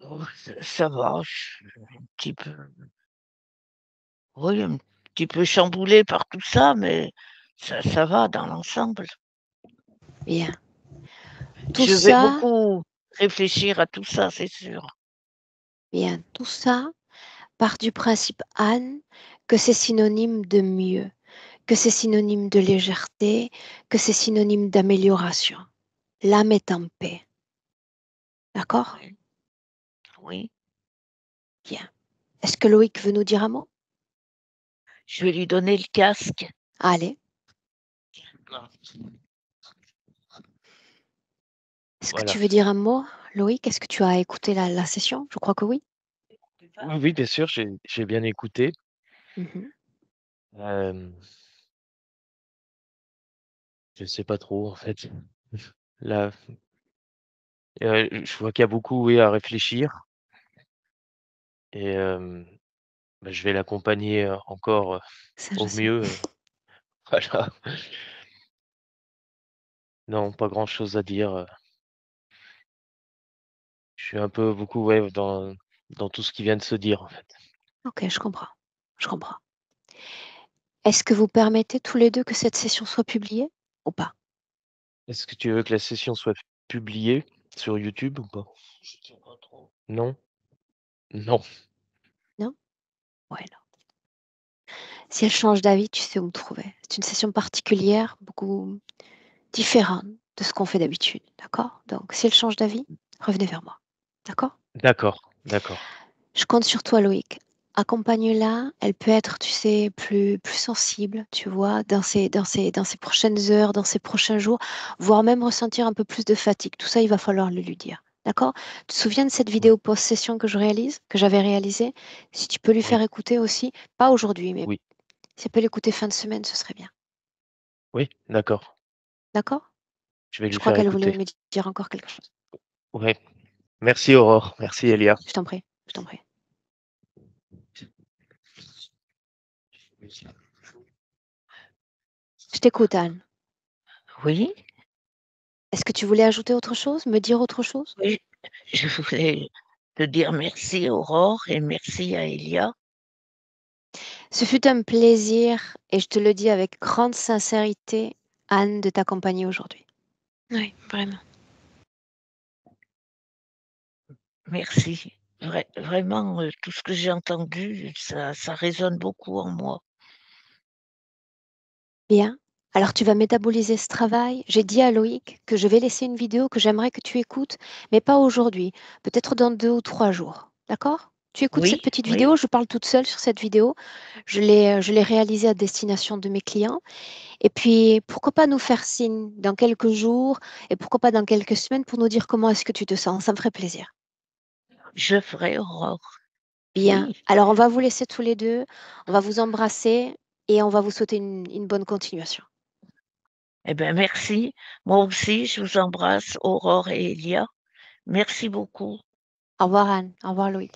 Oh, ça va, je suis un petit peu oui, un petit peu chamboulée par tout ça, mais ça va dans l'ensemble. Bien. Tout Je vais ça, beaucoup réfléchir à tout ça, c'est sûr. bien, tout ça part du principe, Anne, que c'est synonyme de mieux, que c'est synonyme de légèreté, que c'est synonyme d'amélioration. L'âme est en paix. D'accord? Oui, oui. Bien. Est-ce que Loïc veut nous dire un mot? Je vais lui donner le casque. Allez. Est-ce que Voilà. tu veux dire un mot, Loïc? Est-ce que tu as écouté la session? Je crois que oui. Oui, oui, bien sûr, j'ai bien écouté. Mhm. Hem, je sais pas trop en fait. Là, je vois qu'il y a beaucoup, oui, à réfléchir et bah, je vais l'accompagner, encore, Ça, je au sais. mieux, voilà. Non, pas grand-chose à dire, je suis un peu beaucoup, ouais, dans tout ce qui vient de se dire, en fait. Ok, je comprends. Je comprends. Est-ce que vous permettez tous les deux que cette session soit publiée ou pas? Est-ce que tu veux que la session soit publiée sur YouTube ou pas? Je sais pas trop. Non? Non. Non? Ouais, non. Si elle change d'avis, tu sais où me trouver. C'est une session particulière, beaucoup différente de ce qu'on fait d'habitude. D'accord? Donc, si elle change d'avis, revenez vers moi. D'accord? D'accord, d'accord. Je compte sur toi, Loïc. Accompagne-la. Elle peut être, tu sais, plus sensible, tu vois, dans ses prochaines heures, dans ses prochains jours, voire même ressentir un peu plus de fatigue. Tout ça, il va falloir le lui dire. D'accord? Tu te souviens de cette Oui, vidéo post-session que j'avais réalisée? Si tu peux lui oui, faire écouter aussi, pas aujourd'hui, mais oui, si elle peut l'écouter fin de semaine, ce serait bien. oui, d'accord. D'accord? Je vais Je lui crois faire qu'elle voulait écouter. me dire encore quelque chose. Ouais. Merci Aurore, merci Elia. Je t'en prie, je t'en prie. Je t'écoute, Anne. Oui, Est-ce que tu voulais ajouter autre chose, me dire autre chose? oui, je voulais te dire merci Aurore et merci à Elia. Ce fut un plaisir, et je te le dis avec grande sincérité, Anne, de t'accompagner aujourd'hui. Oui, vraiment. Merci. Vraiment, tout ce que j'ai entendu, ça résonne beaucoup en moi. Bien. Alors tu vas métaboliser ce travail. J'ai dit à Loïc que je vais laisser une vidéo que j'aimerais que tu écoutes, mais pas aujourd'hui, peut-être dans 2 ou 3 jours. D'accord? Tu écoutes cette Oui, petite oui, vidéo, je parle toute seule sur cette vidéo. Je l'ai réalisée à destination de mes clients. Et puis, pourquoi pas nous faire signe dans quelques jours et pourquoi pas dans quelques semaines pour nous dire comment est-ce que tu te sens. Ça me ferait plaisir. je ferai Aurore. Bien. Oui. Alors, on va vous laisser tous les deux. On va vous embrasser et on va vous souhaiter une bonne continuation. Eh bien, merci. Moi aussi, je vous embrasse, Aurore et Elia. Merci beaucoup. Au revoir, Anne. Au revoir, Loïc.